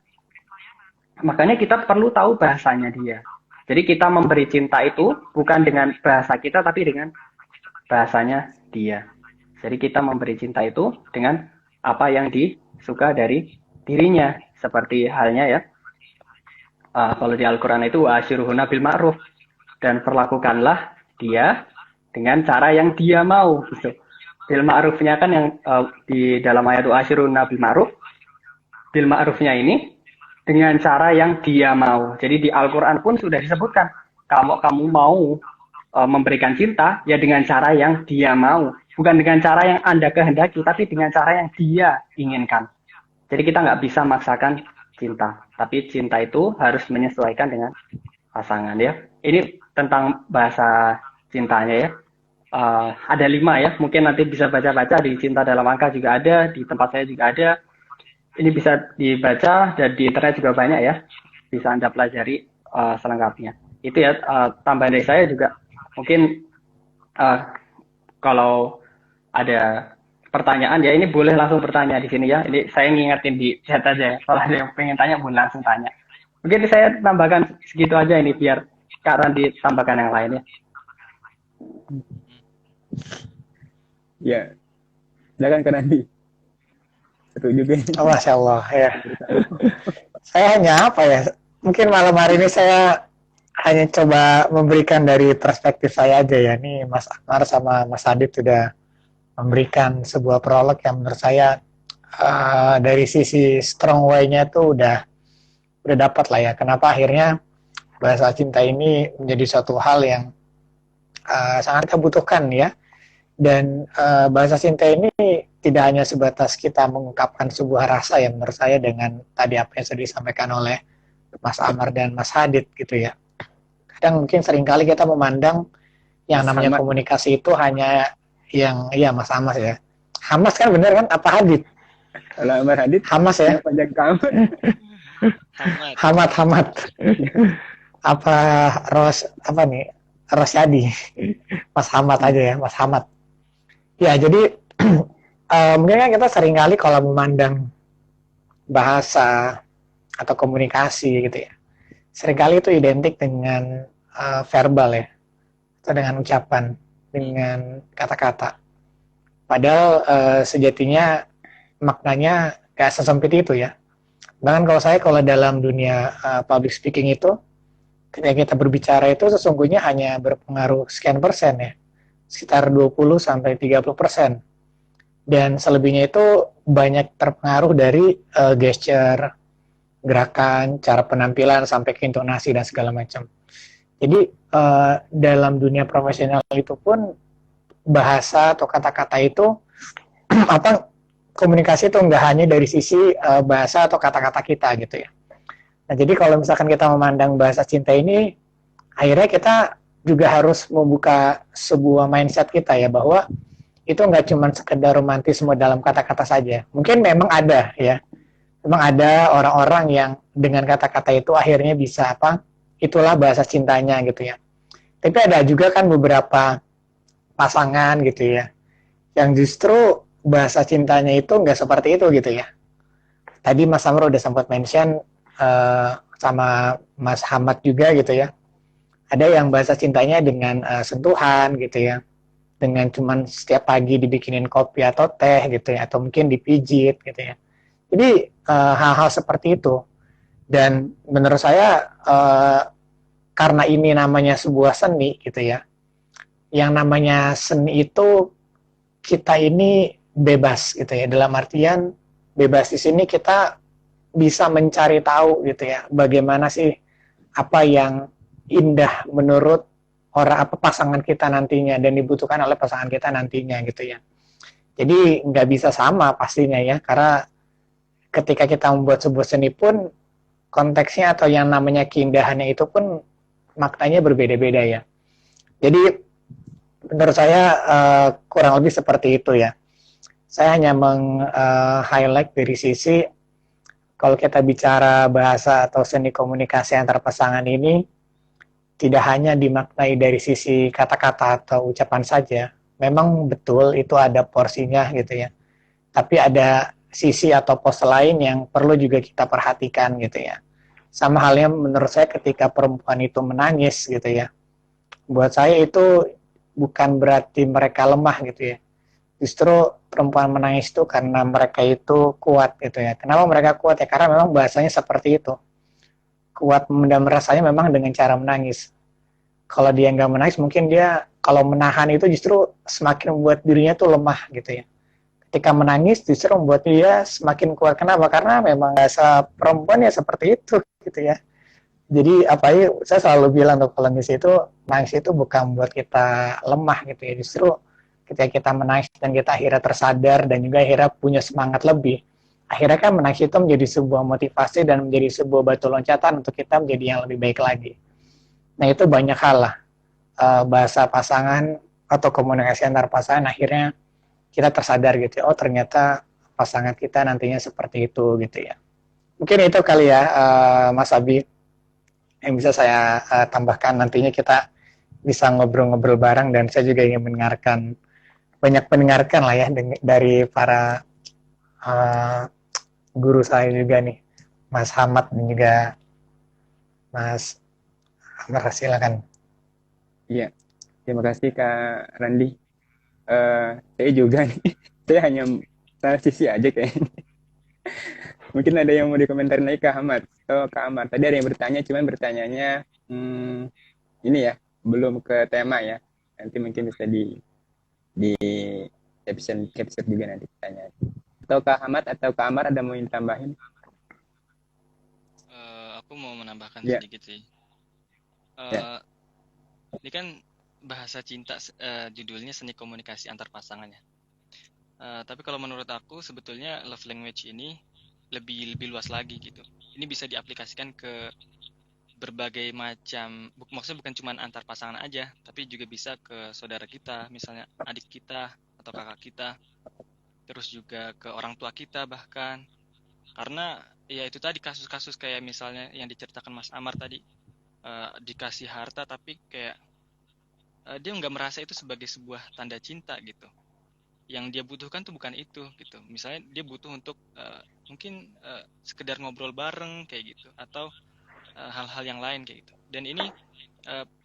Makanya kita perlu tahu bahasanya dia. Jadi kita memberi cinta itu bukan dengan bahasa kita, tapi dengan bahasanya dia. Jadi kita memberi cinta itu dengan apa yang disuka dari dirinya. Seperti halnya ya, kalau di Al-Quran itu asyiruhunna bil ma'ruf, dan perlakukanlah dia dengan cara yang dia mau gitu. Bil ma'rufnya kan yang di dalam ayat asyiruhunna bil ma'ruf, bil ma'rufnya ini dengan cara yang dia mau. Jadi di Al-Quran pun sudah disebutkan, kalau kamu mau memberikan cinta, ya dengan cara yang dia mau. Bukan dengan cara yang Anda kehendaki, tapi dengan cara yang dia inginkan. Jadi kita nggak bisa maksakan cinta. Tapi cinta itu harus menyesuaikan dengan pasangan ya. Ini tentang bahasa cintanya ya. Ada 5 ya. Mungkin nanti bisa baca-baca di Cinta Dalam Angka juga ada, di tempat saya juga ada. Ini bisa dibaca dan di internet juga banyak ya. Bisa Anda pelajari selengkapnya. Itu ya tambahan dari saya juga. Mungkin kalau ada pertanyaan ya, ini boleh langsung bertanya di sini ya. Ini saya ngingetin di chat aja ya. Kalau ada yang pengen tanya boleh langsung tanya. Mungkin saya tambahkan segitu aja ini biar Kak Randi tambahkan yang lain ya. Ya, silakan Kak Randi. Setuju juga. Oh, Masya Allah ya. Saya hanya apa ya? Mungkin malam hari ini saya hanya coba memberikan dari perspektif saya aja ya. Nih Mas Akmar sama Mas Adit sudah memberikan sebuah prolog yang menurut saya dari sisi strong way-nya tuh udah dapat lah ya. Kenapa akhirnya bahasa cinta ini menjadi suatu hal yang sangat kebutuhkan ya. Dan bahasa cinta ini tidak hanya sebatas kita mengungkapkan sebuah rasa ya, menurut saya dengan tadi apa yang sudah disampaikan oleh Mas Amar dan Mas Hadid gitu ya. Kadang mungkin seringkali kita memandang yang Mas namanya Hamad. komunikasi itu hanya yang iya Mas Hamas ya. Hamas kan bener kan? Apa Hadid? Kalau Amar Hadid, Hamas ya? panjang kamu. Hamad. Apa apa nih? Rosyadi. Mas Hamad aja ya, Mas Hamad. Ya, jadi mungkin kan kita seringkali kalau memandang bahasa atau komunikasi gitu ya, seringkali itu identik dengan verbal ya, atau dengan ucapan. dengan kata-kata. Padahal sejatinya maknanya gak sesempit itu ya. Bahkan kalau dalam dunia public speaking itu, ketika kita berbicara itu sesungguhnya hanya berpengaruh sekian persen ya, sekitar 20-30%. Dan selebihnya itu banyak terpengaruh dari gesture, gerakan, cara penampilan, sampai ke intonasi dan segala macam. Jadi dalam dunia profesional itu pun bahasa atau kata-kata itu apa komunikasi itu nggak hanya dari sisi bahasa atau kata-kata kita gitu ya. Nah jadi kalau misalkan kita memandang bahasa cinta ini, akhirnya kita juga harus membuka sebuah mindset kita ya, bahwa itu nggak cuma sekedar romantisme dalam kata-kata saja. Mungkin memang ada ya, memang ada orang-orang yang dengan kata-kata itu akhirnya bisa itulah bahasa cintanya gitu ya. Tapi ada juga kan beberapa pasangan gitu ya, yang justru bahasa cintanya itu nggak seperti itu gitu ya. Tadi Mas Amro udah sempat mention sama Mas Hamad juga gitu ya. Ada yang bahasa cintanya dengan sentuhan gitu ya, dengan cuman setiap pagi dibikinin kopi atau teh gitu ya, atau mungkin dipijit gitu ya. Jadi hal-hal seperti itu. Dan menurut saya karena ini namanya sebuah seni gitu ya, yang namanya seni itu kita ini bebas gitu ya, dalam artian bebas di sini kita bisa mencari tahu gitu ya, bagaimana sih apa yang indah menurut orang pasangan kita nantinya dan dibutuhkan oleh pasangan kita nantinya gitu ya. Jadi nggak bisa sama pastinya ya, karena ketika kita membuat sebuah seni pun konteksnya atau yang namanya keindahannya itu pun maknanya berbeda-beda ya. Jadi menurut saya kurang lebih seperti itu ya. Saya hanya meng-highlight dari sisi kalau kita bicara bahasa atau seni komunikasi antar pasangan ini tidak hanya dimaknai dari sisi kata-kata atau ucapan saja. Memang betul itu ada porsinya gitu ya. Tapi ada sisi atau pose lain yang perlu juga kita perhatikan gitu ya. Sama halnya menurut saya ketika perempuan itu menangis gitu ya. Buat saya itu bukan berarti mereka lemah gitu ya. Justru perempuan menangis itu karena mereka itu kuat gitu ya. Kenapa mereka kuat ya? Karena memang bahasanya seperti itu. Kuat memendam rasanya memang dengan cara menangis. Kalau dia nggak menangis, mungkin dia kalau menahan itu justru semakin membuat dirinya tuh lemah gitu ya. Ketika menangis justru membuat dia semakin kuat. Kenapa? Karena memang bahasa perempuan ya seperti itu gitu ya. Jadi saya selalu bilang tuh kalau nangis itu bukan buat kita lemah gitu ya. Justru ketika kita menangis dan kita akhirnya tersadar dan juga akhirnya punya semangat lebih, akhirnya kan menangis itu menjadi sebuah motivasi dan menjadi sebuah batu loncatan untuk kita menjadi yang lebih baik lagi. Nah itu banyak hal lah, bahasa pasangan atau komunikasi antar pasangan akhirnya kita tersadar gitu ya, oh ternyata pasangan kita nantinya seperti itu gitu ya. Mungkin itu kali ya Mas Abi yang bisa saya tambahkan. Nantinya kita bisa ngobrol-ngobrol bareng dan saya juga ingin banyak mendengarkan lah ya dari para guru saya juga nih, Mas Hamad dan juga Mas Amar, silakan. Iya, terima kasih Kak Randi. Saya juga nih, saya hanya salah sisi aja kayaknya. Mungkin ada yang mau dikomentarin lagi Kak Ahmad. Oh, Kak Ahmad, tadi ada yang bertanya, cuman bertanyanya ini ya, belum ke tema ya. Nanti mungkin bisa di caption juga nanti pertanyaan. Atau Kak Ahmad atau Kak Amar ada mau yang tambahin? Aku mau menambahkan Ya. sedikit sih. Ya. Ini kan bahasa cinta, judulnya seni komunikasi antar pasangan ya. Tapi kalau menurut aku sebetulnya love language ini lebih luas lagi gitu. Ini bisa diaplikasikan ke berbagai macam, maksudnya bukan cuma antar pasangan aja, tapi juga bisa ke saudara kita, misalnya adik kita atau kakak kita, terus juga ke orang tua kita bahkan. Karena ya itu tadi kasus-kasus kayak misalnya yang diceritakan Mas Amar tadi, dikasih harta tapi kayak dia nggak merasa itu sebagai sebuah tanda cinta gitu. Yang dia butuhkan tuh bukan itu gitu. Misalnya dia butuh untuk mungkin sekedar ngobrol bareng kayak gitu, atau hal-hal yang lain kayak gitu. Dan ini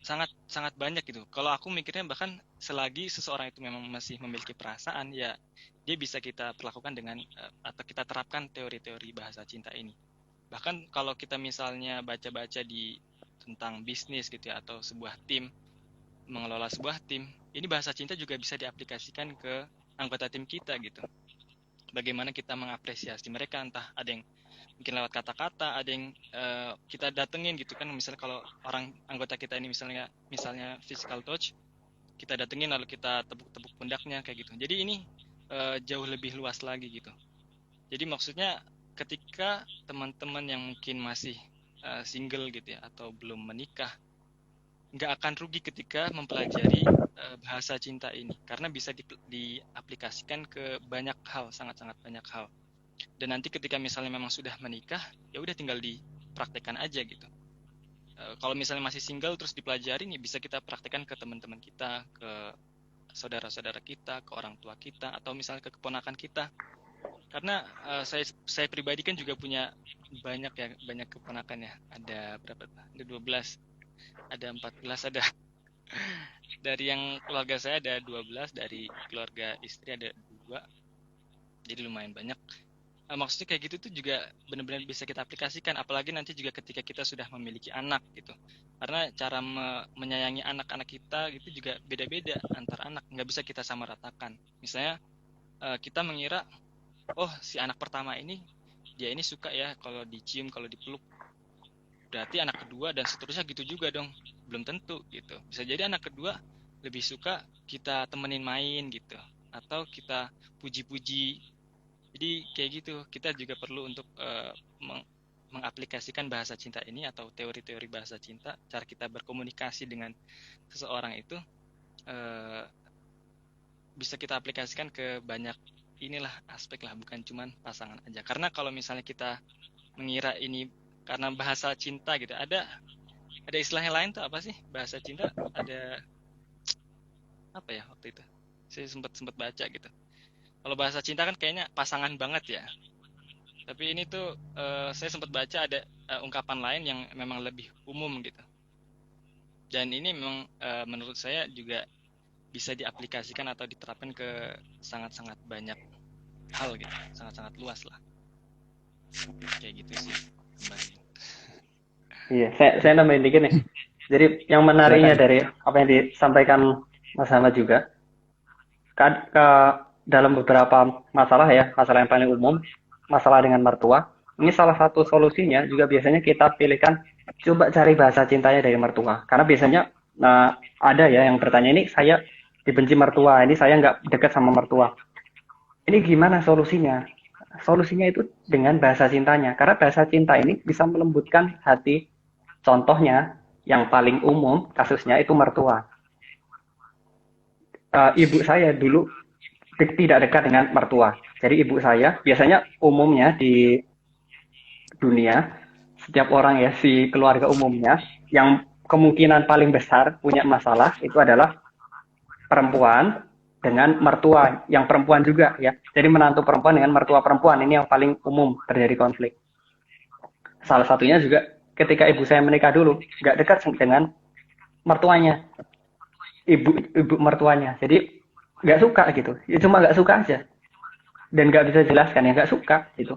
sangat sangat banyak gitu. Kalau aku mikirnya bahkan selagi seseorang itu memang masih memiliki perasaan, ya dia bisa kita perlakukan dengan atau kita terapkan teori-teori bahasa cinta ini. Bahkan kalau kita misalnya baca-baca di tentang bisnis gitu ya, atau sebuah tim, mengelola sebuah tim, ini bahasa cinta juga bisa diaplikasikan ke anggota tim kita gitu. Bagaimana kita mengapresiasi mereka, entah ada yang mungkin lewat kata-kata, ada yang kita datengin gitu kan. Misalnya kalau orang anggota kita ini misalnya physical touch, kita datengin lalu kita tepuk-tepuk pundaknya kayak gitu. Jadi ini jauh lebih luas lagi gitu. Jadi maksudnya ketika teman-teman yang mungkin masih single gitu ya, atau belum menikah, nggak akan rugi ketika mempelajari bahasa cinta ini, karena bisa diaplikasikan ke banyak hal, sangat-sangat banyak hal. Dan nanti ketika misalnya memang sudah menikah, ya udah tinggal dipraktekkan aja gitu. Kalau misalnya masih single terus dipelajari, nih bisa kita praktekkan ke teman-teman kita, ke saudara-saudara kita, ke orang tua kita, atau misalnya ke keponakan kita. Karena saya pribadi kan juga punya banyak keponakan ya. Ada berapa? Ada 12, ada 14, ada dari yang keluarga saya ada 12, dari keluarga istri ada 2. Jadi lumayan banyak. Maksudnya kayak gitu tuh juga benar-benar bisa kita aplikasikan, apalagi nanti juga ketika kita sudah memiliki anak gitu. Karena cara menyayangi anak-anak kita gitu juga beda-beda antar anak, nggak bisa kita samaratakan. Misalnya kita mengira, oh si anak pertama ini dia ini suka ya kalau dicium, kalau dipeluk, berarti anak kedua dan seterusnya gitu juga dong. Belum tentu gitu. Bisa jadi anak kedua lebih suka kita temenin main gitu, atau kita puji-puji. Jadi kayak gitu, kita juga perlu untuk mengaplikasikan bahasa cinta ini atau teori-teori bahasa cinta, cara kita berkomunikasi dengan seseorang itu bisa kita aplikasikan ke banyak inilah aspek lah, bukan cuman pasangan aja. Karena kalau misalnya kita mengira ini karena bahasa cinta gitu, ada istilahnya lain tuh apa sih bahasa cinta? Ada apa ya waktu itu? Saya sempat baca gitu. Kalau bahasa cinta kan kayaknya pasangan banget ya. Tapi ini tuh saya sempat baca ada ungkapan lain yang memang lebih umum gitu. Dan ini memang menurut saya juga bisa diaplikasikan atau diterapkan ke sangat-sangat banyak hal gitu. Sangat-sangat luas lah. Kayak gitu sih. Iya, saya nambahin dikit nih. Jadi yang menariknya dari apa yang disampaikan Mas Ahmad juga, dalam beberapa masalah ya, masalah yang paling umum, masalah dengan mertua, ini salah satu solusinya juga biasanya kita pilihkan, coba cari bahasa cintanya dari mertua. Karena biasanya ada ya yang bertanya, ini saya dibenci mertua, ini saya nggak dekat sama mertua. Ini gimana solusinya? Solusinya itu dengan bahasa cintanya. Karena bahasa cinta ini bisa melembutkan hati. Contohnya, yang paling umum kasusnya itu mertua. Ibu saya dulu tidak dekat dengan mertua. Jadi ibu saya biasanya umumnya di dunia, setiap orang ya, si keluarga umumnya, yang kemungkinan paling besar punya masalah itu adalah perempuan dengan mertua yang perempuan juga ya. Jadi menantu perempuan dengan mertua perempuan, ini yang paling umum terjadi konflik. Salah satunya juga ketika ibu saya menikah dulu, nggak dekat dengan mertuanya, ibu mertuanya. Jadi nggak suka gitu, ya cuma nggak suka aja, dan nggak bisa jelaskan ya nggak suka gitu.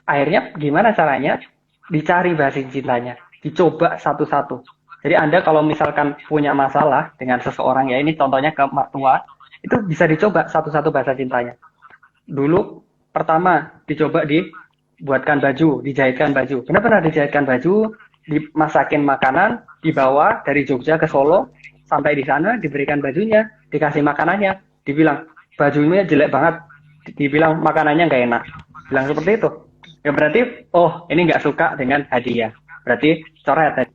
Akhirnya gimana caranya? Dicari bahasa cintanya, dicoba satu-satu. Jadi Anda kalau misalkan punya masalah dengan seseorang ya, ini contohnya ke mertua, itu bisa dicoba satu-satu bahasa cintanya. Dulu pertama dicoba dibuatkan baju, dijahitkan baju. Benar-benar dijahitkan baju, dimasakin makanan, dibawa dari Jogja ke Solo, sampai di sana diberikan bajunya, dikasih makanannya, dibilang bajunya jelek banget, dibilang makanannya nggak enak, bilang seperti itu. Ya berarti, oh ini nggak suka dengan hadiah, berarti coret.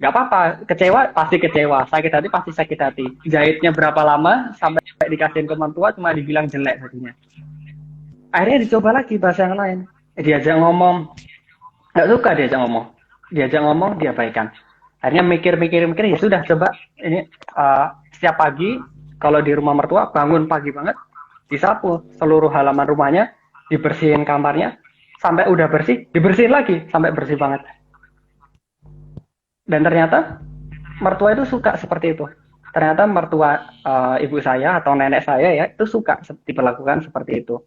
Nggak apa-apa, kecewa pasti kecewa, sakit hati pasti sakit hati. Jahitnya berapa lama sampai dikasihin ke mertua cuma dibilang jelek bajunya. Akhirnya dicoba lagi bahasa yang lain, diajak ngomong, nggak suka diajak ngomong diabaikan. Akhirnya mikir ya sudah, coba ini setiap pagi kalau di rumah mertua bangun pagi banget, disapu seluruh halaman rumahnya, dibersihin kamarnya sampai udah bersih, dibersihin lagi sampai bersih banget. Dan ternyata mertua itu suka seperti itu. Ternyata mertua ibu saya atau nenek saya ya itu suka diperlakukan seperti itu.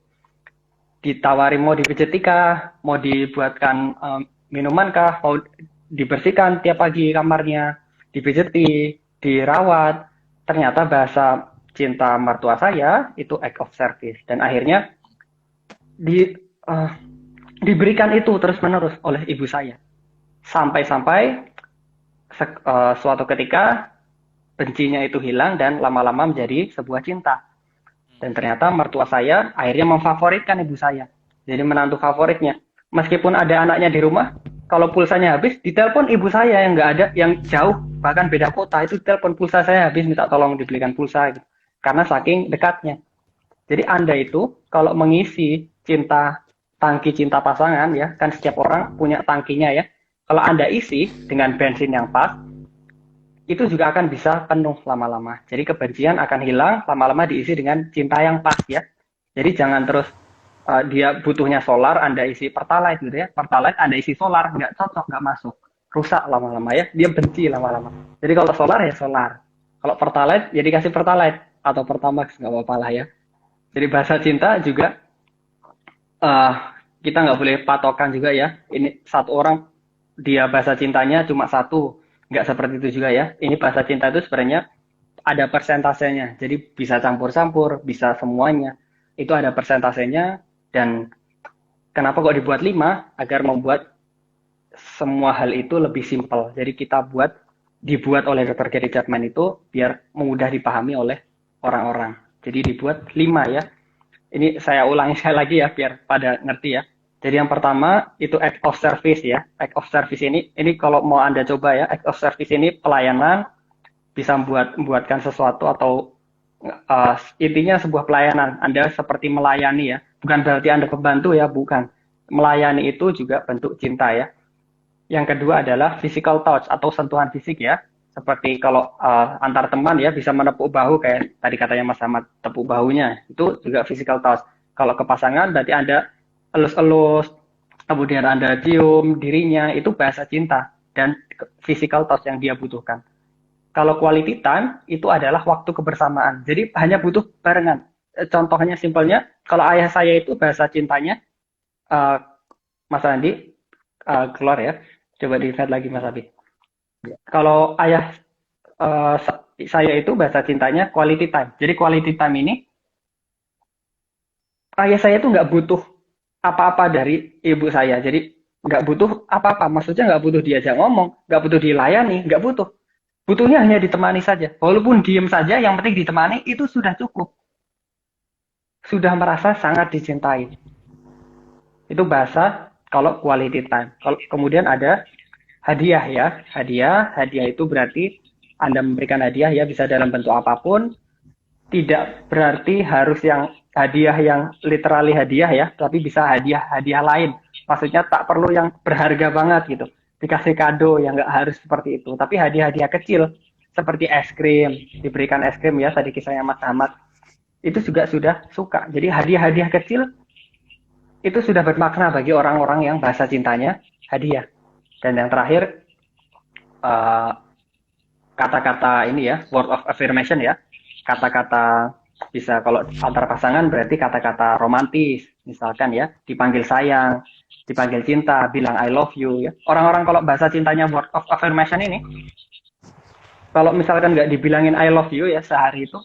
Ditawari mau dipijeti kah, mau dibuatkan minuman kah, mau dibersihkan tiap pagi kamarnya, dipijeti, dirawat. Ternyata bahasa cinta mertua saya itu act of service dan akhirnya di diberikan itu terus-menerus oleh ibu saya. Sampai-sampai suatu ketika bencinya itu hilang dan lama-lama menjadi sebuah cinta. Dan ternyata mertua saya akhirnya memfavoritkan ibu saya. Jadi menantu favoritnya. Meskipun ada anaknya di rumah, kalau pulsanya habis, ditelepon ibu saya yang nggak ada, yang jauh, bahkan beda kota, itu telepon pulsa saya habis, minta tolong dibelikan pulsa. Gitu. Karena saking dekatnya. Jadi Anda itu kalau mengisi tangki cinta pasangan ya, kan setiap orang punya tangkinya ya. Kalau Anda isi dengan bensin yang pas, itu juga akan bisa penuh lama-lama. Jadi kebencian akan hilang, lama-lama diisi dengan cinta yang pas ya. Jadi jangan terus dia butuhnya solar, Anda isi pertalite gitu ya. Pertalite Anda isi solar, nggak cocok, nggak masuk. Rusak lama-lama ya, dia benci lama-lama. Jadi kalau solar ya solar. Kalau pertalite, ya dikasih pertalite. Atau pertamax, nggak apa-apa lah ya. Jadi bahasa cinta juga, kita nggak boleh patokan juga ya. Ini satu orang, dia bahasa cintanya cuma satu. Nggak seperti itu juga ya. Ini bahasa cinta itu sebenarnya ada persentasenya. Jadi bisa campur-campur, bisa semuanya. Itu ada persentasenya. Dan kenapa kok dibuat 5? Agar membuat semua hal itu lebih simpel. Jadi kita dibuat oleh Dr. Gary Chapman itu biar mudah dipahami oleh orang-orang. Jadi dibuat 5 ya. Ini saya ulangi sekali lagi ya biar pada ngerti ya. Jadi yang pertama itu act of service ya. Act of service ini kalau mau Anda coba ya, act of service ini pelayanan, bisa membuatkan sesuatu atau intinya sebuah pelayanan. Anda seperti melayani ya. Bukan berarti Anda pembantu ya, bukan. Melayani itu juga bentuk cinta ya. Yang kedua adalah physical touch atau sentuhan fisik ya. Seperti kalau antar teman ya bisa menepuk bahu kayak tadi katanya Mas Ahmad, tepuk bahunya. Itu juga physical touch. Kalau ke pasangan berarti Anda elus-elus, kemudian Anda cium dirinya, itu bahasa cinta dan physical touch yang dia butuhkan. Kalau quality time, itu adalah waktu kebersamaan. Jadi hanya butuh barengan. Contohnya simpelnya, kalau ayah saya itu bahasa cintanya, Mas Andi, keluar ya. Coba di-invite lagi Mas Abi. Kalau ayah saya itu bahasa cintanya quality time. Jadi quality time ini, ayah saya itu nggak butuh apa-apa dari ibu saya. Jadi nggak butuh apa-apa. Maksudnya nggak butuh diajak ngomong, nggak butuh dilayani, nggak butuh. Butuhnya hanya ditemani saja. Walaupun diem saja, yang penting ditemani, itu sudah cukup. Sudah merasa sangat dicintai. Itu bahasa kalau quality time. Kemudian ada hadiah ya. Hadiah itu berarti Anda memberikan hadiah ya, bisa dalam bentuk apapun. Tidak berarti harus yang hadiah yang literally hadiah ya, tapi bisa hadiah lain. Maksudnya tak perlu yang berharga banget gitu. Dikasih kado yang nggak harus seperti itu. Tapi hadiah-hadiah kecil seperti es krim, diberikan es krim ya, tadi kisahnya Mas Ahmad. Itu juga sudah suka. Jadi hadiah-hadiah kecil itu sudah bermakna bagi orang-orang yang bahasa cintanya hadiah. Dan yang terakhir kata-kata ini ya, word of affirmation ya. Kata-kata bisa kalau antar pasangan berarti kata-kata romantis, misalkan ya, dipanggil sayang, dipanggil cinta, bilang I love you ya. Orang-orang kalau bahasa cintanya word of affirmation ini, kalau misalkan nggak dibilangin I love you ya sehari itu,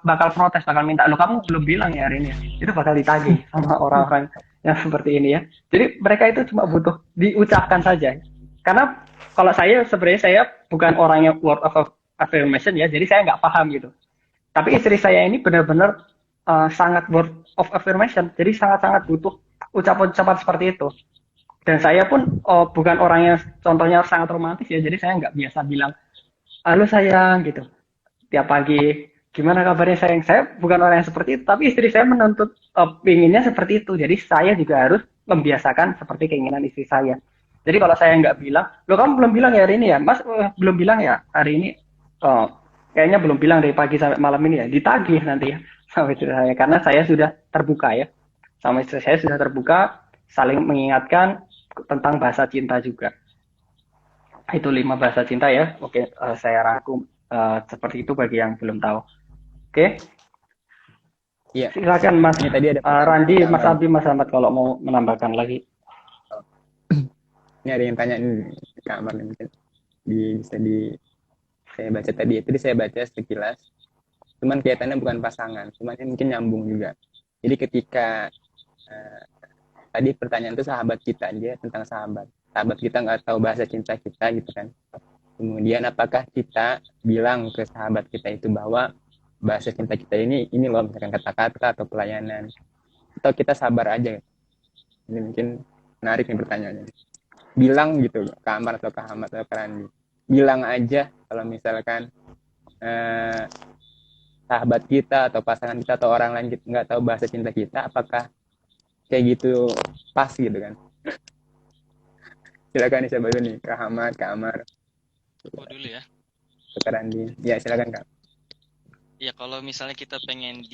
bakal protes, bakal minta, lo kamu belum bilang ya hari ini. Itu bakal ditagih sama orang-orang yang seperti ini ya. Jadi mereka itu cuma butuh diucapkan saja. Karena kalau sebenarnya saya bukan orang yang word of affirmation ya, jadi saya nggak paham gitu. Tapi istri saya ini benar-benar sangat word of affirmation. Jadi sangat-sangat butuh ucapan-ucapan seperti itu. Dan saya pun bukan orang yang contohnya sangat romantis ya. Jadi saya nggak biasa bilang, halo sayang gitu. Tiap pagi, gimana kabarnya sayang? Saya bukan orang yang seperti itu. Tapi istri saya menuntut, inginnya seperti itu. Jadi saya juga harus membiasakan seperti keinginan istri saya. Jadi kalau saya nggak bilang, lo kamu belum bilang ya hari ini ya? Mas belum bilang ya hari ini? Kayaknya belum bilang dari pagi sampai malam ini ya, ditagih nanti ya sama istri saya, karena saya sudah terbuka ya, sama istri saya sudah terbuka, saling mengingatkan tentang bahasa cinta juga. Itu 5 bahasa cinta ya. Oke, saya rangkum seperti itu bagi yang belum tahu. Oke, Iya, silakan Mas ini tadi ada pertanyaan Randi, Mas Kamar. Abi, Mas Ahmad kalau mau menambahkan lagi. Ini ada yang tanya nih Kamar nih, mungkin bisa saya baca tadi. Tadi saya baca sekilas. Cuman kelihatannya bukan pasangan, cuman ini mungkin nyambung juga. Jadi ketika tadi pertanyaan itu sahabat kita aja tentang sahabat kita nggak tahu bahasa cinta kita gitu kan. Kemudian apakah kita bilang ke sahabat kita itu bahwa bahasa cinta kita ini loh, misalkan kata-kata atau pelayanan, atau kita sabar aja? Ini mungkin menarik nih pertanyaannya. Bilang gitu ke Amar atau ke Ahmad atau ke Randi, bilang aja kalau misalkan sahabat kita atau pasangan kita atau orang lain kita nggak tahu bahasa cinta kita, apakah kayak gitu pas gitu kan? Silakan nih, saya dulu nih, ke Ahmad, ke Amar, Aku dulu ya. ke Randi. Ya silakan Kak. Ya kalau misalnya kita pengen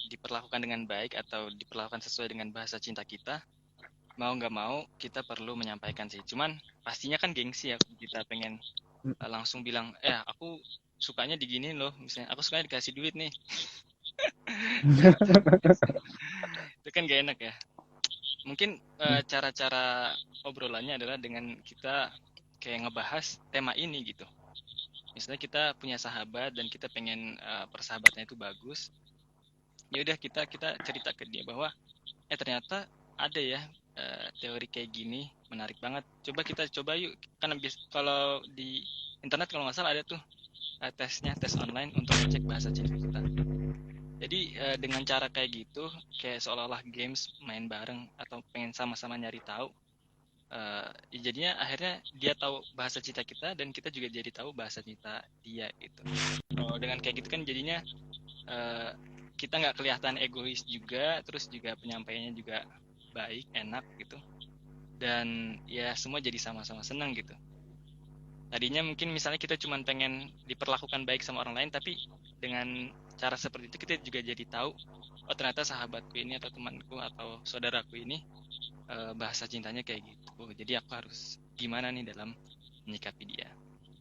diperlakukan dengan baik atau diperlakukan sesuai dengan bahasa cinta kita, mau nggak mau kita perlu menyampaikan sih. Cuman pastinya kan gengsi ya, kita pengen langsung bilang, aku sukanya diginiin loh, misalnya aku sukanya dikasih duit nih. Itu kan gak enak ya. Mungkin cara-cara obrolannya adalah dengan kita kayak ngebahas tema ini gitu. Misalnya kita punya sahabat dan kita pengen persahabatannya itu bagus, ya udah kita cerita ke dia bahwa ternyata ada ya teori kayak gini, menarik banget. Coba kita coba yuk. Karena kalau di internet kalau nggak salah ada tuh tes online untuk cek bahasa cinta kita. Jadi dengan cara kayak gitu, kayak seolah-olah games main bareng atau pengen sama-sama nyari tahu, jadinya akhirnya dia tahu bahasa cinta kita dan kita juga jadi tahu bahasa cinta dia gitu. Dengan kayak gitu kan jadinya kita nggak kelihatan egois juga, terus juga penyampaiannya juga baik, enak gitu, dan ya semua jadi sama-sama senang gitu. Tadinya mungkin misalnya kita cuma pengen diperlakukan baik sama orang lain, tapi dengan cara seperti itu kita juga jadi tahu, oh ternyata sahabatku ini atau temanku atau saudaraku ini bahasa cintanya kayak gitu. Jadi aku harus gimana nih dalam menyikapi dia.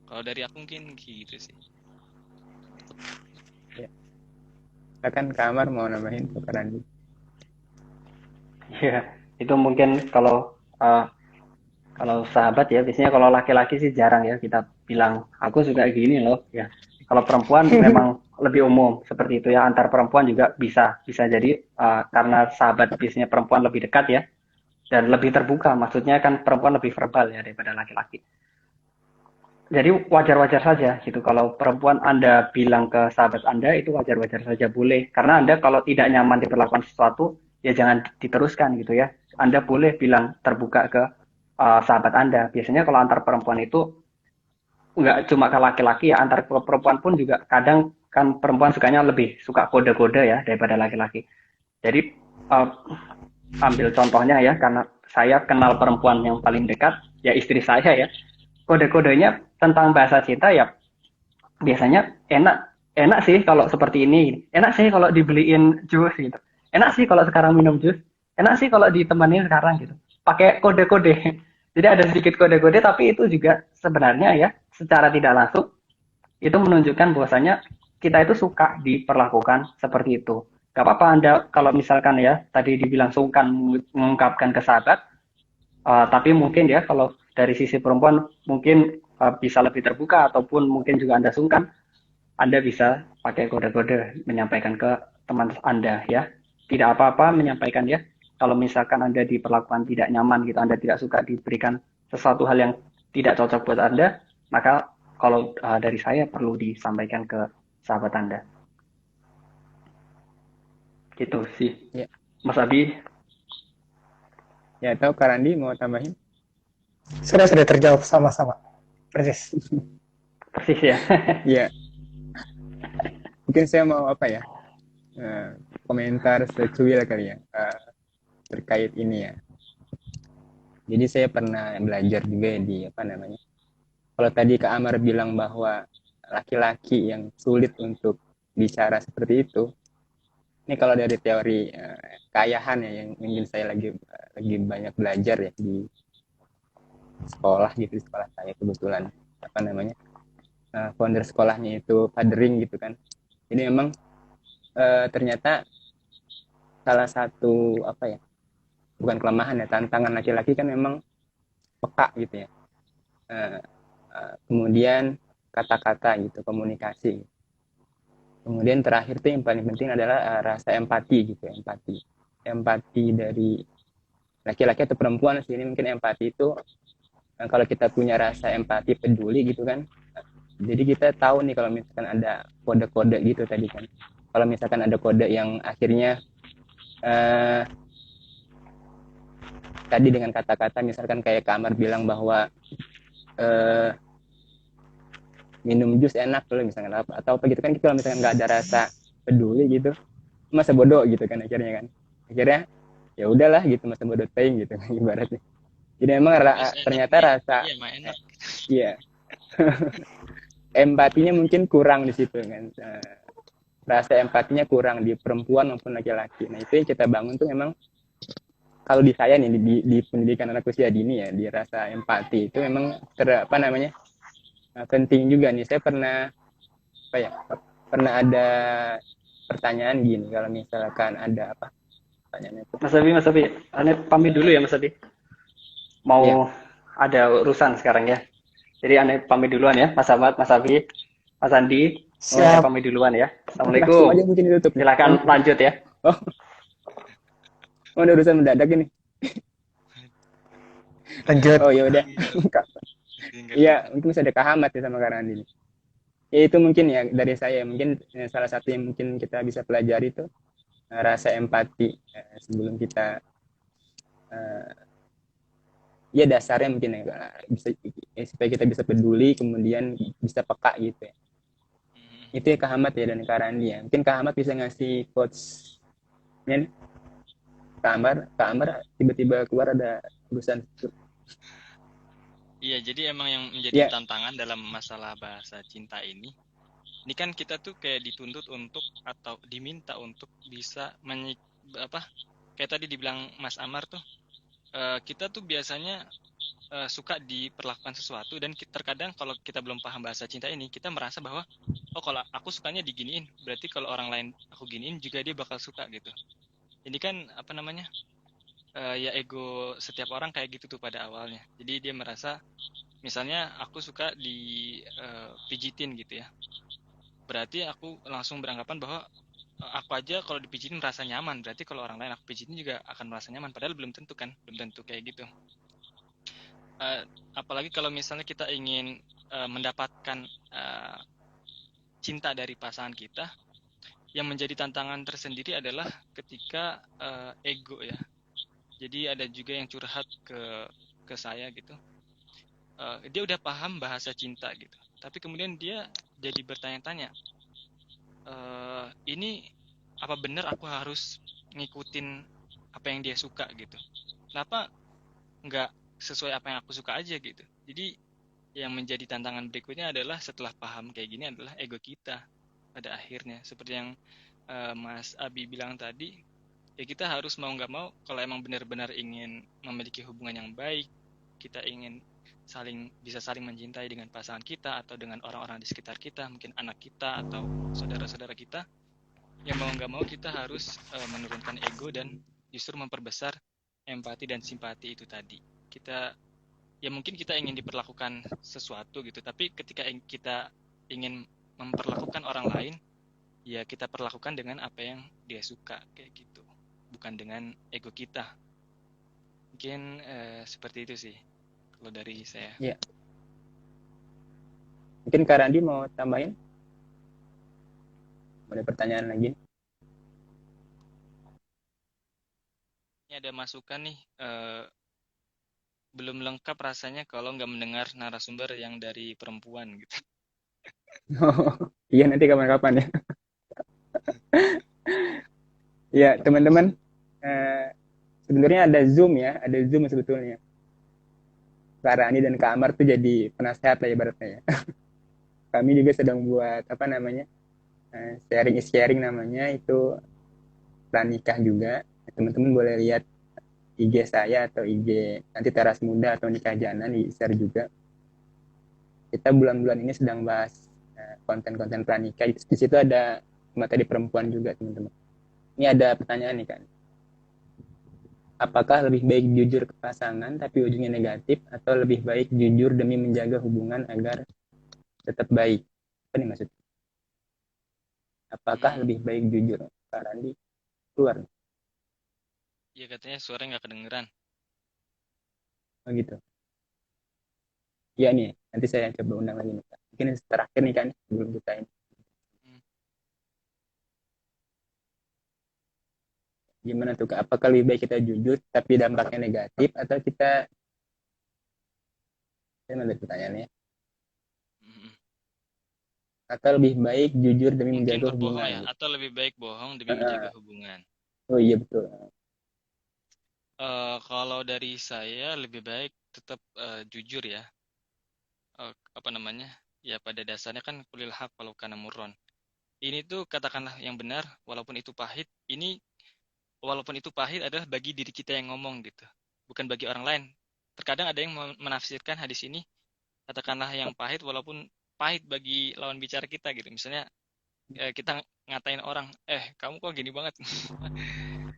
Kalau dari aku mungkin kayak gitu sih. Ya. Silakan Kamar mau nambahin ke Randi. Ya, itu mungkin kalau sahabat ya, biasanya kalau laki-laki sih jarang ya kita bilang aku suka gini loh ya. Kalau perempuan memang lebih umum seperti itu ya, antar perempuan juga bisa jadi karena sahabat biasanya perempuan lebih dekat ya dan lebih terbuka, maksudnya kan perempuan lebih verbal ya daripada laki-laki. Jadi wajar-wajar saja gitu kalau perempuan Anda bilang ke sahabat Anda, itu wajar-wajar saja, boleh. Karena Anda kalau tidak nyaman diperlakukan sesuatu, ya jangan diteruskan gitu ya. Anda boleh bilang terbuka ke sahabat Anda. Biasanya kalau antar perempuan itu nggak cuma ke laki-laki ya, antar perempuan pun juga kadang kan perempuan sukanya lebih suka kode-kode ya daripada laki-laki. Jadi ambil contohnya ya, karena saya kenal perempuan yang paling dekat ya istri saya ya. Kode-kodenya tentang bahasa cinta ya biasanya enak sih kalau seperti ini, enak sih kalau dibeliin jus gitu, enak sih kalau sekarang minum jus, enak sih kalau ditemani sekarang gitu, pakai kode-kode. Jadi ada sedikit kode-kode, tapi itu juga sebenarnya ya secara tidak langsung itu menunjukkan bahwasanya kita itu suka diperlakukan seperti itu. Gak apa-apa Anda kalau misalkan ya tadi dibilang sungkan mengungkapkan ke sahabat, tapi mungkin ya kalau dari sisi perempuan mungkin bisa lebih terbuka, ataupun mungkin juga Anda sungkan, Anda bisa pakai kode-kode menyampaikan ke teman Anda ya. Tidak apa-apa menyampaikan ya. Kalau misalkan Anda diperlakukan tidak nyaman gitu, Anda tidak suka diberikan sesuatu hal yang tidak cocok buat Anda, maka kalau dari saya perlu disampaikan ke sahabat Anda. Gitu sih. Ya. Mas Abi. Ya, atau Kak Randi mau tambahin? Sudah terjawab sama-sama. Persis. Persis ya. Iya. Mungkin saya mau apa ya? Komentar secuil kali ya terkait ini ya. Jadi saya pernah belajar juga di apa namanya. Kalau tadi Kak Amar bilang bahwa laki-laki yang sulit untuk bicara seperti itu, ini kalau dari teori keayahan ya yang mungkin saya lagi banyak belajar ya sekolah gitu, di sekolah saya kebetulan apa namanya founder sekolahnya itu fathering gitu kan. Jadi memang ternyata salah satu apa ya, bukan kelemahan ya, tantangan laki-laki kan memang peka gitu ya. Eh, Kemudian kata-kata gitu, komunikasi. Kemudian terakhir tuh yang paling penting adalah rasa empati gitu, empati dari laki-laki atau perempuan sih. Ini mungkin empati itu kalau kita punya rasa empati, peduli gitu kan, jadi kita tahu nih kalau misalkan ada kode-kode gitu tadi kan, kalau misalkan ada kode yang akhirnya eh, tadi dengan kata-kata misalkan kayak Kamar bilang bahwa eh, minum jus enak loh misalkan apa atau apa gitu kan, kalau misalkan nggak ada rasa peduli gitu, masa bodoh gitu kan, akhirnya ya udahlah gitu, masa bodoh taying gitu ibaratnya. Jadi emang Mas enak ternyata nih, rasa, iya mah enak. iya, empatinya mungkin kurang di situ kan. Rasa empatinya kurang di perempuan maupun laki-laki. Nah itu yang kita bangun tuh memang, kalau di saya nih di pendidikan anak usia dini ya, di rasa empati itu memang apa namanya penting juga nih. Saya pernah apa ya, pernah ada pertanyaan gini, kalau misalkan ada apa pertanyaannya itu, Mas Abi, aneh pamit dulu ya Mas Abi. ya Mau ada urusan sekarang ya. Jadi aneh pamit duluan ya, Mas Ahmad, Mas Abi, Mas Andi. Aneh Siap, pamit duluan ya. langsung aja Assalamualaikum. mungkin ditutup nih. Silakan lanjut ya. Oh, oh ada urusan mendadak ini. lanjut. Oh ya udah. Tinggal Iya, mungkin bisa ada kahamat ya sama Karandi. Ya itu mungkin ya dari saya, mungkin salah satu yang mungkin kita bisa pelajari itu rasa empati sebelum kita ya dasarnya mungkin ya bisa supaya kita bisa peduli, kemudian bisa peka gitu ya. Itu ya Kahamat ya dan Karandi ya. Mungkin Kahamat bisa ngasih quotes nya nih. Kamar tiba-tiba keluar ada urusan. Iya, jadi emang yang menjadi Ya, tantangan dalam masalah bahasa cinta ini kan kita tuh kayak dituntut untuk atau diminta untuk bisa apa kayak tadi dibilang Mas Amar tuh, kita tuh biasanya suka diperlakukan sesuatu dan terkadang kalau kita belum paham bahasa cinta ini, kita merasa bahwa oh kalau aku sukanya diginiin, berarti kalau orang lain aku giniin juga dia bakal suka gitu. Ini kan apa namanya? Ya ego setiap orang kayak gitu tuh pada awalnya. Jadi dia merasa misalnya aku suka dipijitin gitu ya. Berarti aku langsung beranggapan bahwa aku aja kalau dipijitin merasa nyaman, berarti kalau orang lain aku pijitin juga akan merasa nyaman. Padahal belum tentu kan, belum tentu kayak gitu. Uh, Apalagi kalau misalnya kita ingin mendapatkan cinta dari pasangan kita, yang menjadi tantangan tersendiri adalah ketika ego ya. Jadi ada juga yang curhat ke saya gitu. Dia udah paham bahasa cinta gitu, tapi kemudian dia jadi bertanya-tanya, ini apa benar aku harus ngikutin apa yang dia suka gitu? Kenapa nggak sesuai apa yang aku suka aja gitu? Jadi yang menjadi tantangan berikutnya adalah setelah paham kayak gini adalah ego kita pada akhirnya. Seperti yang Mas Abi bilang tadi, ya kita harus mau nggak mau kalau emang benar-benar ingin memiliki hubungan yang baik, kita ingin bisa saling mencintai dengan pasangan kita atau dengan orang-orang di sekitar kita, mungkin anak kita atau saudara-saudara kita, ya mau nggak mau kita harus menurunkan ego dan justru memperbesar empati dan simpati itu tadi. Kita ya mungkin kita ingin diperlakukan sesuatu gitu, tapi ketika kita ingin memperlakukan orang lain, ya kita perlakukan dengan apa yang dia suka kayak gitu, bukan dengan ego kita. Mungkin seperti itu sih kalau dari saya. ya. Mungkin Karandi mau tambahin? Ada pertanyaan lagi? Ini ada masukan nih, belum lengkap rasanya kalau nggak mendengar narasumber yang dari perempuan gitu. Iya nanti kapan-kapan ya. Ya teman-teman, sebenarnya ada Zoom ya, ada Zoom sebetulnya. Karani dan Kak Amar tuh jadi penasehat lah ibaratnya ya. Kami juga sedang buat apa namanya sharing is sharing namanya, itu pranikah juga. Teman-teman boleh lihat IG saya atau IG nanti Teras Muda atau Nikah Jana di-share juga. Kita bulan-bulan ini sedang bahas konten-konten pranikah. Di situ ada materi perempuan juga, teman-teman. Ini ada pertanyaan nih kan. Apakah lebih baik jujur ke pasangan tapi ujungnya negatif, atau lebih baik jujur demi menjaga hubungan agar tetap baik? Apa nih maksudnya? Apakah lebih baik jujur? Kak Randi keluar. Ya katanya suara nggak kedengeran. Oh gitu. Iya nih, nanti saya coba undang lagi nih, Kak. Mungkin terakhir nih kan, sebelum kita ini. Gimana tuh, Kak? Apakah lebih baik kita jujur tapi dampaknya negatif, atau kita, saya ada pertanyaannya, atau lebih baik jujur demi Mungkin menjaga berbohong hubungan? ya, Gitu. atau lebih baik bohong demi menjaga hubungan. Oh iya betul. Kalau dari saya lebih baik tetap jujur ya. Apa namanya? Ya pada dasarnya kan kulil haq walau kana murron. Ini tuh katakanlah yang benar walaupun itu pahit. Ini walaupun itu pahit adalah bagi diri kita yang ngomong gitu, bukan bagi orang lain. Terkadang ada yang menafsirkan hadis ini katakanlah yang pahit walaupun pahit bagi lawan bicara kita gitu. Misalnya kita ngatain orang, kamu kok gini banget.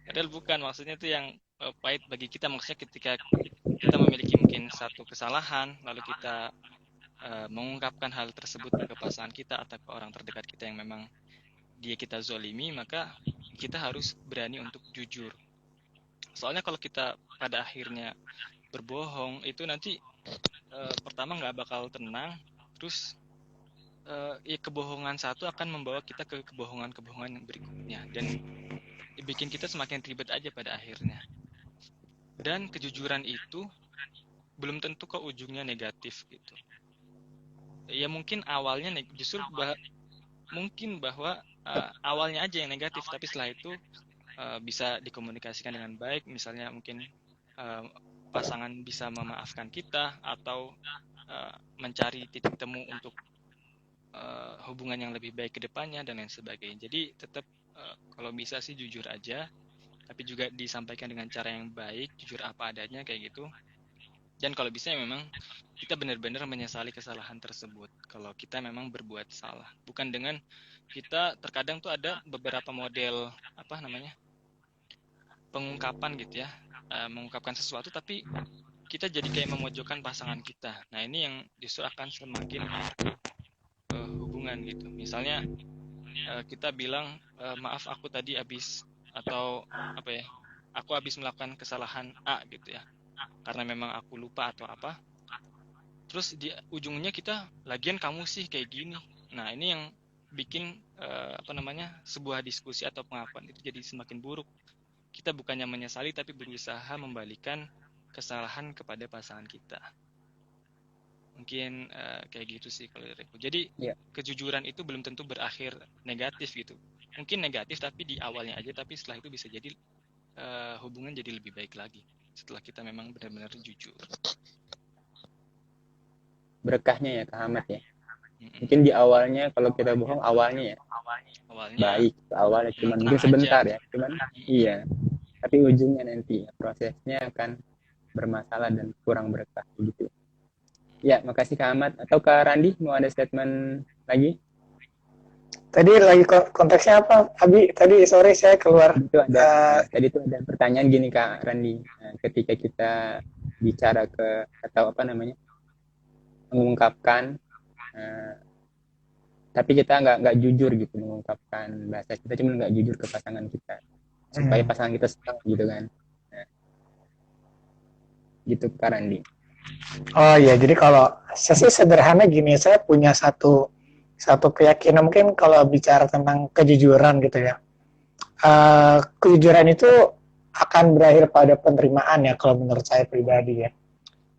Padahal bukan, maksudnya itu yang pahit bagi kita. Maksudnya ketika kita memiliki mungkin satu kesalahan, lalu kita mengungkapkan hal tersebut ke pasangan kita atau ke orang terdekat kita yang memang dia kita zolimi, maka kita harus berani untuk jujur. Soalnya kalau kita pada akhirnya berbohong, itu nanti pertama nggak bakal tenang, terus ya kebohongan satu akan membawa kita ke kebohongan-kebohongan berikutnya, dan bikin kita semakin ribet aja pada akhirnya. Dan kejujuran itu belum tentu ke ujungnya negatif gitu. Ya mungkin awalnya justru mungkin bahwa awalnya aja yang negatif, tapi setelah itu bisa dikomunikasikan dengan baik. Misalnya mungkin pasangan bisa memaafkan kita atau mencari titik temu untuk hubungan yang lebih baik ke depannya dan lain sebagainya. Jadi tetap kalau bisa sih jujur aja, tapi juga disampaikan dengan cara yang baik, jujur apa adanya kayak gitu. Dan kalau bisa memang kita benar-benar menyesali kesalahan tersebut kalau kita memang berbuat salah. Bukan dengan kita, terkadang tuh ada beberapa model apa namanya pengungkapan gitu ya, mengungkapkan sesuatu tapi kita jadi kayak memojokkan pasangan kita. Nah ini yang justru akan semakin hubungan gitu. Misalnya kita bilang maaf aku tadi habis, atau apa ya, aku habis melakukan kesalahan A gitu ya, karena memang aku lupa atau apa. Terus di ujungnya kita lagian kamu sih kayak gini. Nah ini yang bikin sebuah diskusi atau pengakuan itu jadi semakin buruk. Kita bukannya menyesali tapi berusaha membalikan kesalahan kepada pasangan kita. Mungkin kayak gitu sih kalau dari aku. Jadi kejujuran itu belum tentu berakhir negatif gitu. Mungkin negatif tapi di awalnya aja, tapi setelah itu bisa jadi hubungan jadi lebih baik lagi setelah kita memang benar-benar jujur. Berkahnya ya Kak Ahmad ya. Mungkin di awalnya kalau kita bohong awalnya baik, awalnya cuman mungkin sebentar aja. Ya, cuman iya. Tapi ujungnya nanti prosesnya akan bermasalah dan kurang berkah gitu. Ya, makasih Kak Ahmad. Atau Kak Randi mau ada statement lagi? Tadi lagi konteksnya apa, Abi? Tadi sore saya keluar. Itu ada tadi itu ada pertanyaan gini Kak Randi. Ketika kita bicara ke atau apa namanya mengungkapkan, tapi kita nggak jujur gitu mengungkapkan bahasa kita, cuma nggak jujur ke pasangan kita supaya pasangan kita senang gitu kan. Nah, gitu Kak Randi. Oh iya, jadi kalau saya sih sederhana gini, saya punya satu keyakinan, mungkin kalau bicara tentang kejujuran gitu ya, kejujuran itu akan berakhir pada penerimaan ya kalau menurut saya pribadi ya.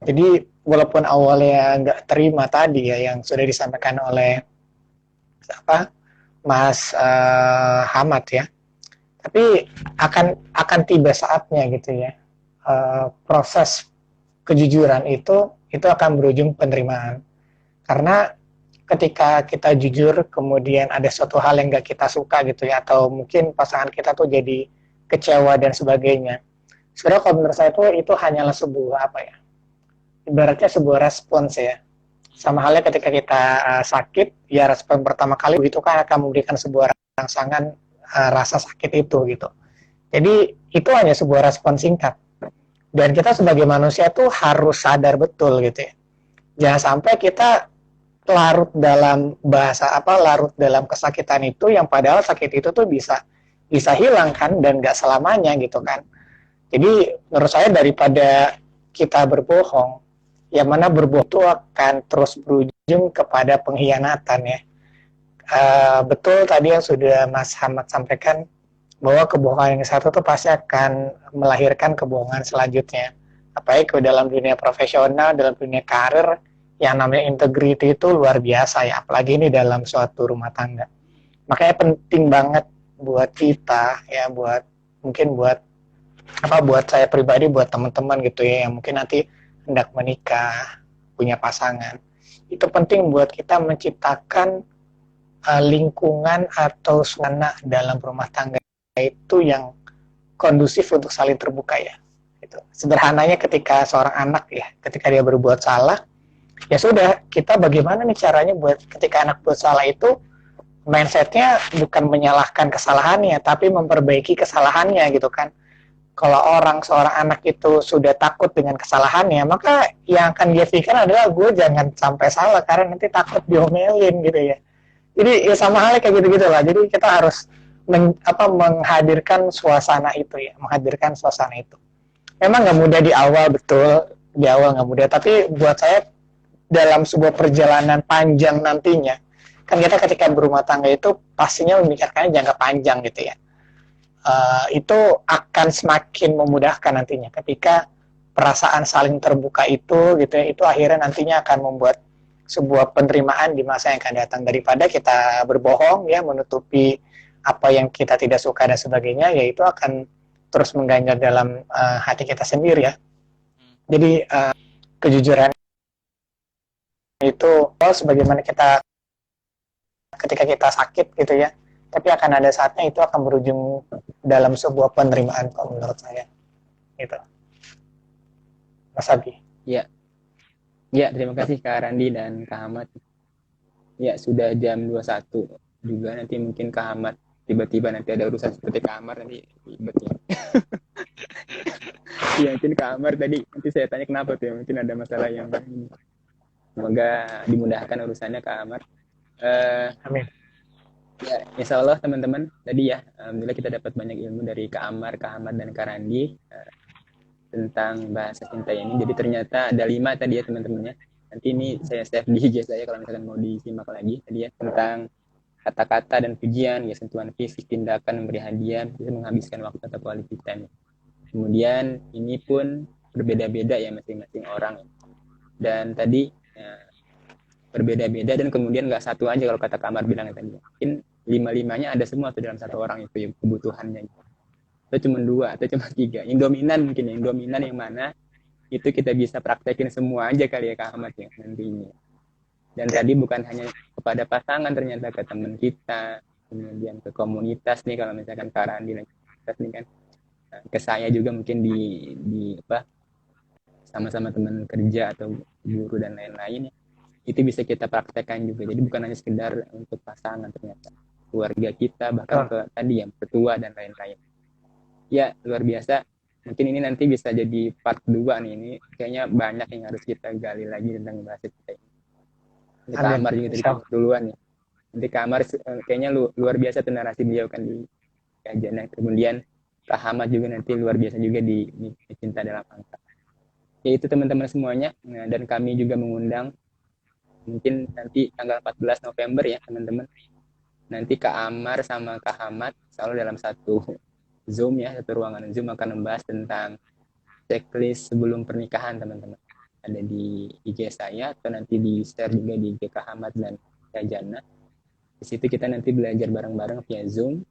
Jadi walaupun awalnya nggak terima tadi ya yang sudah disampaikan oleh Mas Hamad ya, tapi akan tiba saatnya gitu ya, proses kejujuran itu akan berujung penerimaan. Karena ketika kita jujur kemudian ada suatu hal yang nggak kita suka gitu ya, atau mungkin pasangan kita tuh jadi kecewa dan sebagainya, Sebenarnya kalau menurut saya itu hanyalah sebuah apa ya? Ibaratnya sebuah respons ya. Sama halnya ketika kita sakit, ya respon pertama kali itu kan akan memberikan sebuah rangsangan rasa sakit itu gitu. Jadi itu hanya sebuah respon singkat. Dan kita sebagai manusia tuh harus sadar betul gitu ya. Jangan sampai kita larut dalam larut dalam kesakitan itu yang padahal sakit itu tuh bisa hilang kan dan gak selamanya gitu kan. Jadi menurut saya daripada kita berbohong, yang mana berbohong itu akan terus berujung kepada pengkhianatan ya. Betul tadi yang sudah Mas Hamad sampaikan, bahwa kebohongan yang satu tuh pasti akan melahirkan kebohongan selanjutnya. Apalagi ke dalam dunia profesional, dalam dunia karir, yang namanya integriti itu luar biasa ya, apalagi ini dalam suatu rumah tangga. Makanya penting banget buat kita ya, buat saya pribadi, buat teman-teman gitu ya, yang mungkin nanti hendak menikah, punya pasangan. Itu penting buat kita menciptakan lingkungan atau suasana dalam rumah tangga itu yang kondusif untuk saling terbuka ya. Gitu. Sederhananya ketika seorang anak ya, ketika dia berbuat salah, ya sudah, kita bagaimana nih caranya buat ketika anak buat salah itu mindsetnya bukan menyalahkan kesalahannya, tapi memperbaiki kesalahannya gitu kan. Kalau seorang anak itu sudah takut dengan kesalahannya, maka yang akan dia pikir adalah gue jangan sampai salah karena nanti takut diomelin gitu ya. Jadi ya sama halnya kayak gitu-gitu lah. Jadi kita harus menghadirkan suasana itu ya, menghadirkan suasana itu. Memang nggak mudah di awal, betul, di awal nggak mudah. Tapi buat saya dalam sebuah perjalanan panjang nantinya, kan kita ketika berumah tangga itu pastinya memikirkannya jangka panjang gitu ya. Itu akan semakin memudahkan nantinya ketika perasaan saling terbuka itu gitu ya, itu akhirnya nantinya akan membuat sebuah penerimaan di masa yang akan datang, daripada kita berbohong ya, menutupi apa yang kita tidak suka dan sebagainya, ya itu akan terus mengganjal dalam hati kita sendiri ya. Jadi kejujuran itu sebagaimana kita ketika kita sakit gitu ya, tapi akan ada saatnya itu akan berujung dalam sebuah penerimaan kalau menurut saya gitu. Mas Abi. Ya, terima kasih Kak Randi dan Kak Ahmad. Ya, sudah jam 21 juga, nanti mungkin Kak Ahmad tiba-tiba nanti ada urusan seperti Kak Amar, nanti ribet ya. Ya, mungkin Kak Amar tadi, nanti saya tanya kenapa tuh, mungkin ada masalah yang lain. Semoga dimudahkan urusannya Kak Amar. Amin. Ya, insya Allah teman-teman, tadi ya, alhamdulillah kita dapat banyak ilmu dari Kak Amar, Kak Ahmad, dan Kak Randi tentang bahasa cinta ini. Jadi ternyata ada 5 tadi ya teman-temannya. Nanti ini saya save di IG saya kalau misalkan mau disimak lagi. Tadi ya tentang kata-kata dan pujian, ya sentuhan fisik, tindakan, memberi hadiah, bisa menghabiskan waktu atau quality time. Kemudian ini pun berbeda-beda ya masing-masing orang. Dan tadi ya, berbeda-beda dan kemudian nggak satu aja kalau kata Kamar bilang tadi. Mungkin 5-5-nya ada semua tuh dalam satu orang itu ya, kebutuhannya. Atau cuma 2 atau cuma 3. Yang dominan mungkin yang dominan yang mana itu kita bisa praktekin semua aja kali ya Kak Ahmad ya nantinya. Dan tadi bukan hanya kepada pasangan, ternyata ke teman kita, kemudian ke komunitas nih kalau misalkan Kak Randi dan komunitas nih kan, ke saya juga mungkin di sama-sama teman kerja atau guru dan lain-lain ya. Itu bisa kita praktekkan juga. Jadi bukan hanya sekedar untuk pasangan, ternyata keluarga kita, bahkan ke tadi yang petua dan lain-lain. Ya, luar biasa. Mungkin ini nanti bisa jadi part 2 nih. Ini kayaknya banyak yang harus kita gali lagi tentang bahasa kita ini. Nanti Kamar juga tadi duluan ya. Nanti Kamar kayaknya luar biasa tuh narasi beliau kan di kajian. Kemudian Kak Ahmad juga nanti luar biasa juga di Cinta Dalam Angka. Ya itu teman-teman semuanya. Nah, dan kami juga mengundang mungkin nanti tanggal 14 November ya teman-teman. Nanti Kak Amar sama Kak Ahmad selalu dalam satu Zoom ya, satu ruangan Zoom akan membahas tentang checklist sebelum pernikahan teman-teman. Ada di IG saya atau nanti di share juga di IG Kak Ahmad dan Kak Jana. Di situ kita nanti belajar bareng-bareng via Zoom.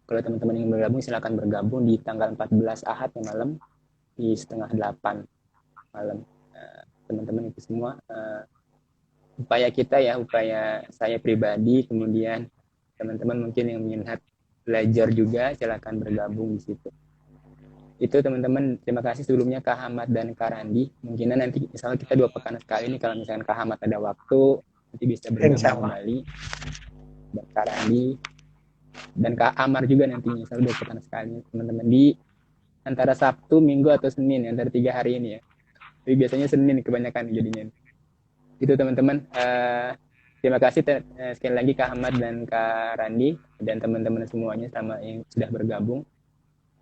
Kalau teman-teman yang bergabung silakan bergabung di tanggal 14 Ahad yang malam di 7:30 malam. Teman-teman itu semua upaya kita ya, upaya saya pribadi, kemudian teman-teman mungkin yang minat belajar juga silakan bergabung di situ. itu teman-teman, terima kasih sebelumnya Kak Ahmad dan Kak Randi. Mungkin nanti misalnya kita 2 pekan sekali nih, kalau misalkan Kak Ahmad ada waktu nanti bisa bergabung Insyaallah. kembali, dan Kak Randi dan Kak Amar juga nanti misalnya 2 pekan sekali teman-teman, di antara Sabtu, Minggu atau Senin, antara 3 hari ini ya. Tapi biasanya Senin kebanyakan jadinya. Itu teman-teman. Terima kasih sekali lagi Kak Ahmad dan Kak Randi dan teman-teman semuanya sama yang sudah bergabung.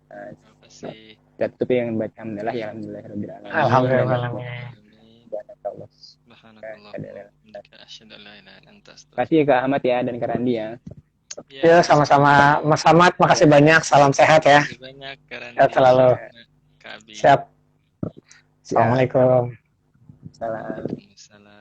Terima kasih. Kita tutup yang baca alhamdulillah ya alhamdulillah. Alhamdulillah. Subhanakallah. Asyhadu an la ilaha illa anta astaghfiruka. Terima kasih ya Kak Ahmad ya dan Kak Randi ya. Ya, sama-sama Mas Ahmad, makasih banyak. Salam sehat ya. Terima kasih banyak Kak Sehat selalu. Kak Abi. Siap. Assalamualaikum. Salam. Waalaikumsalam.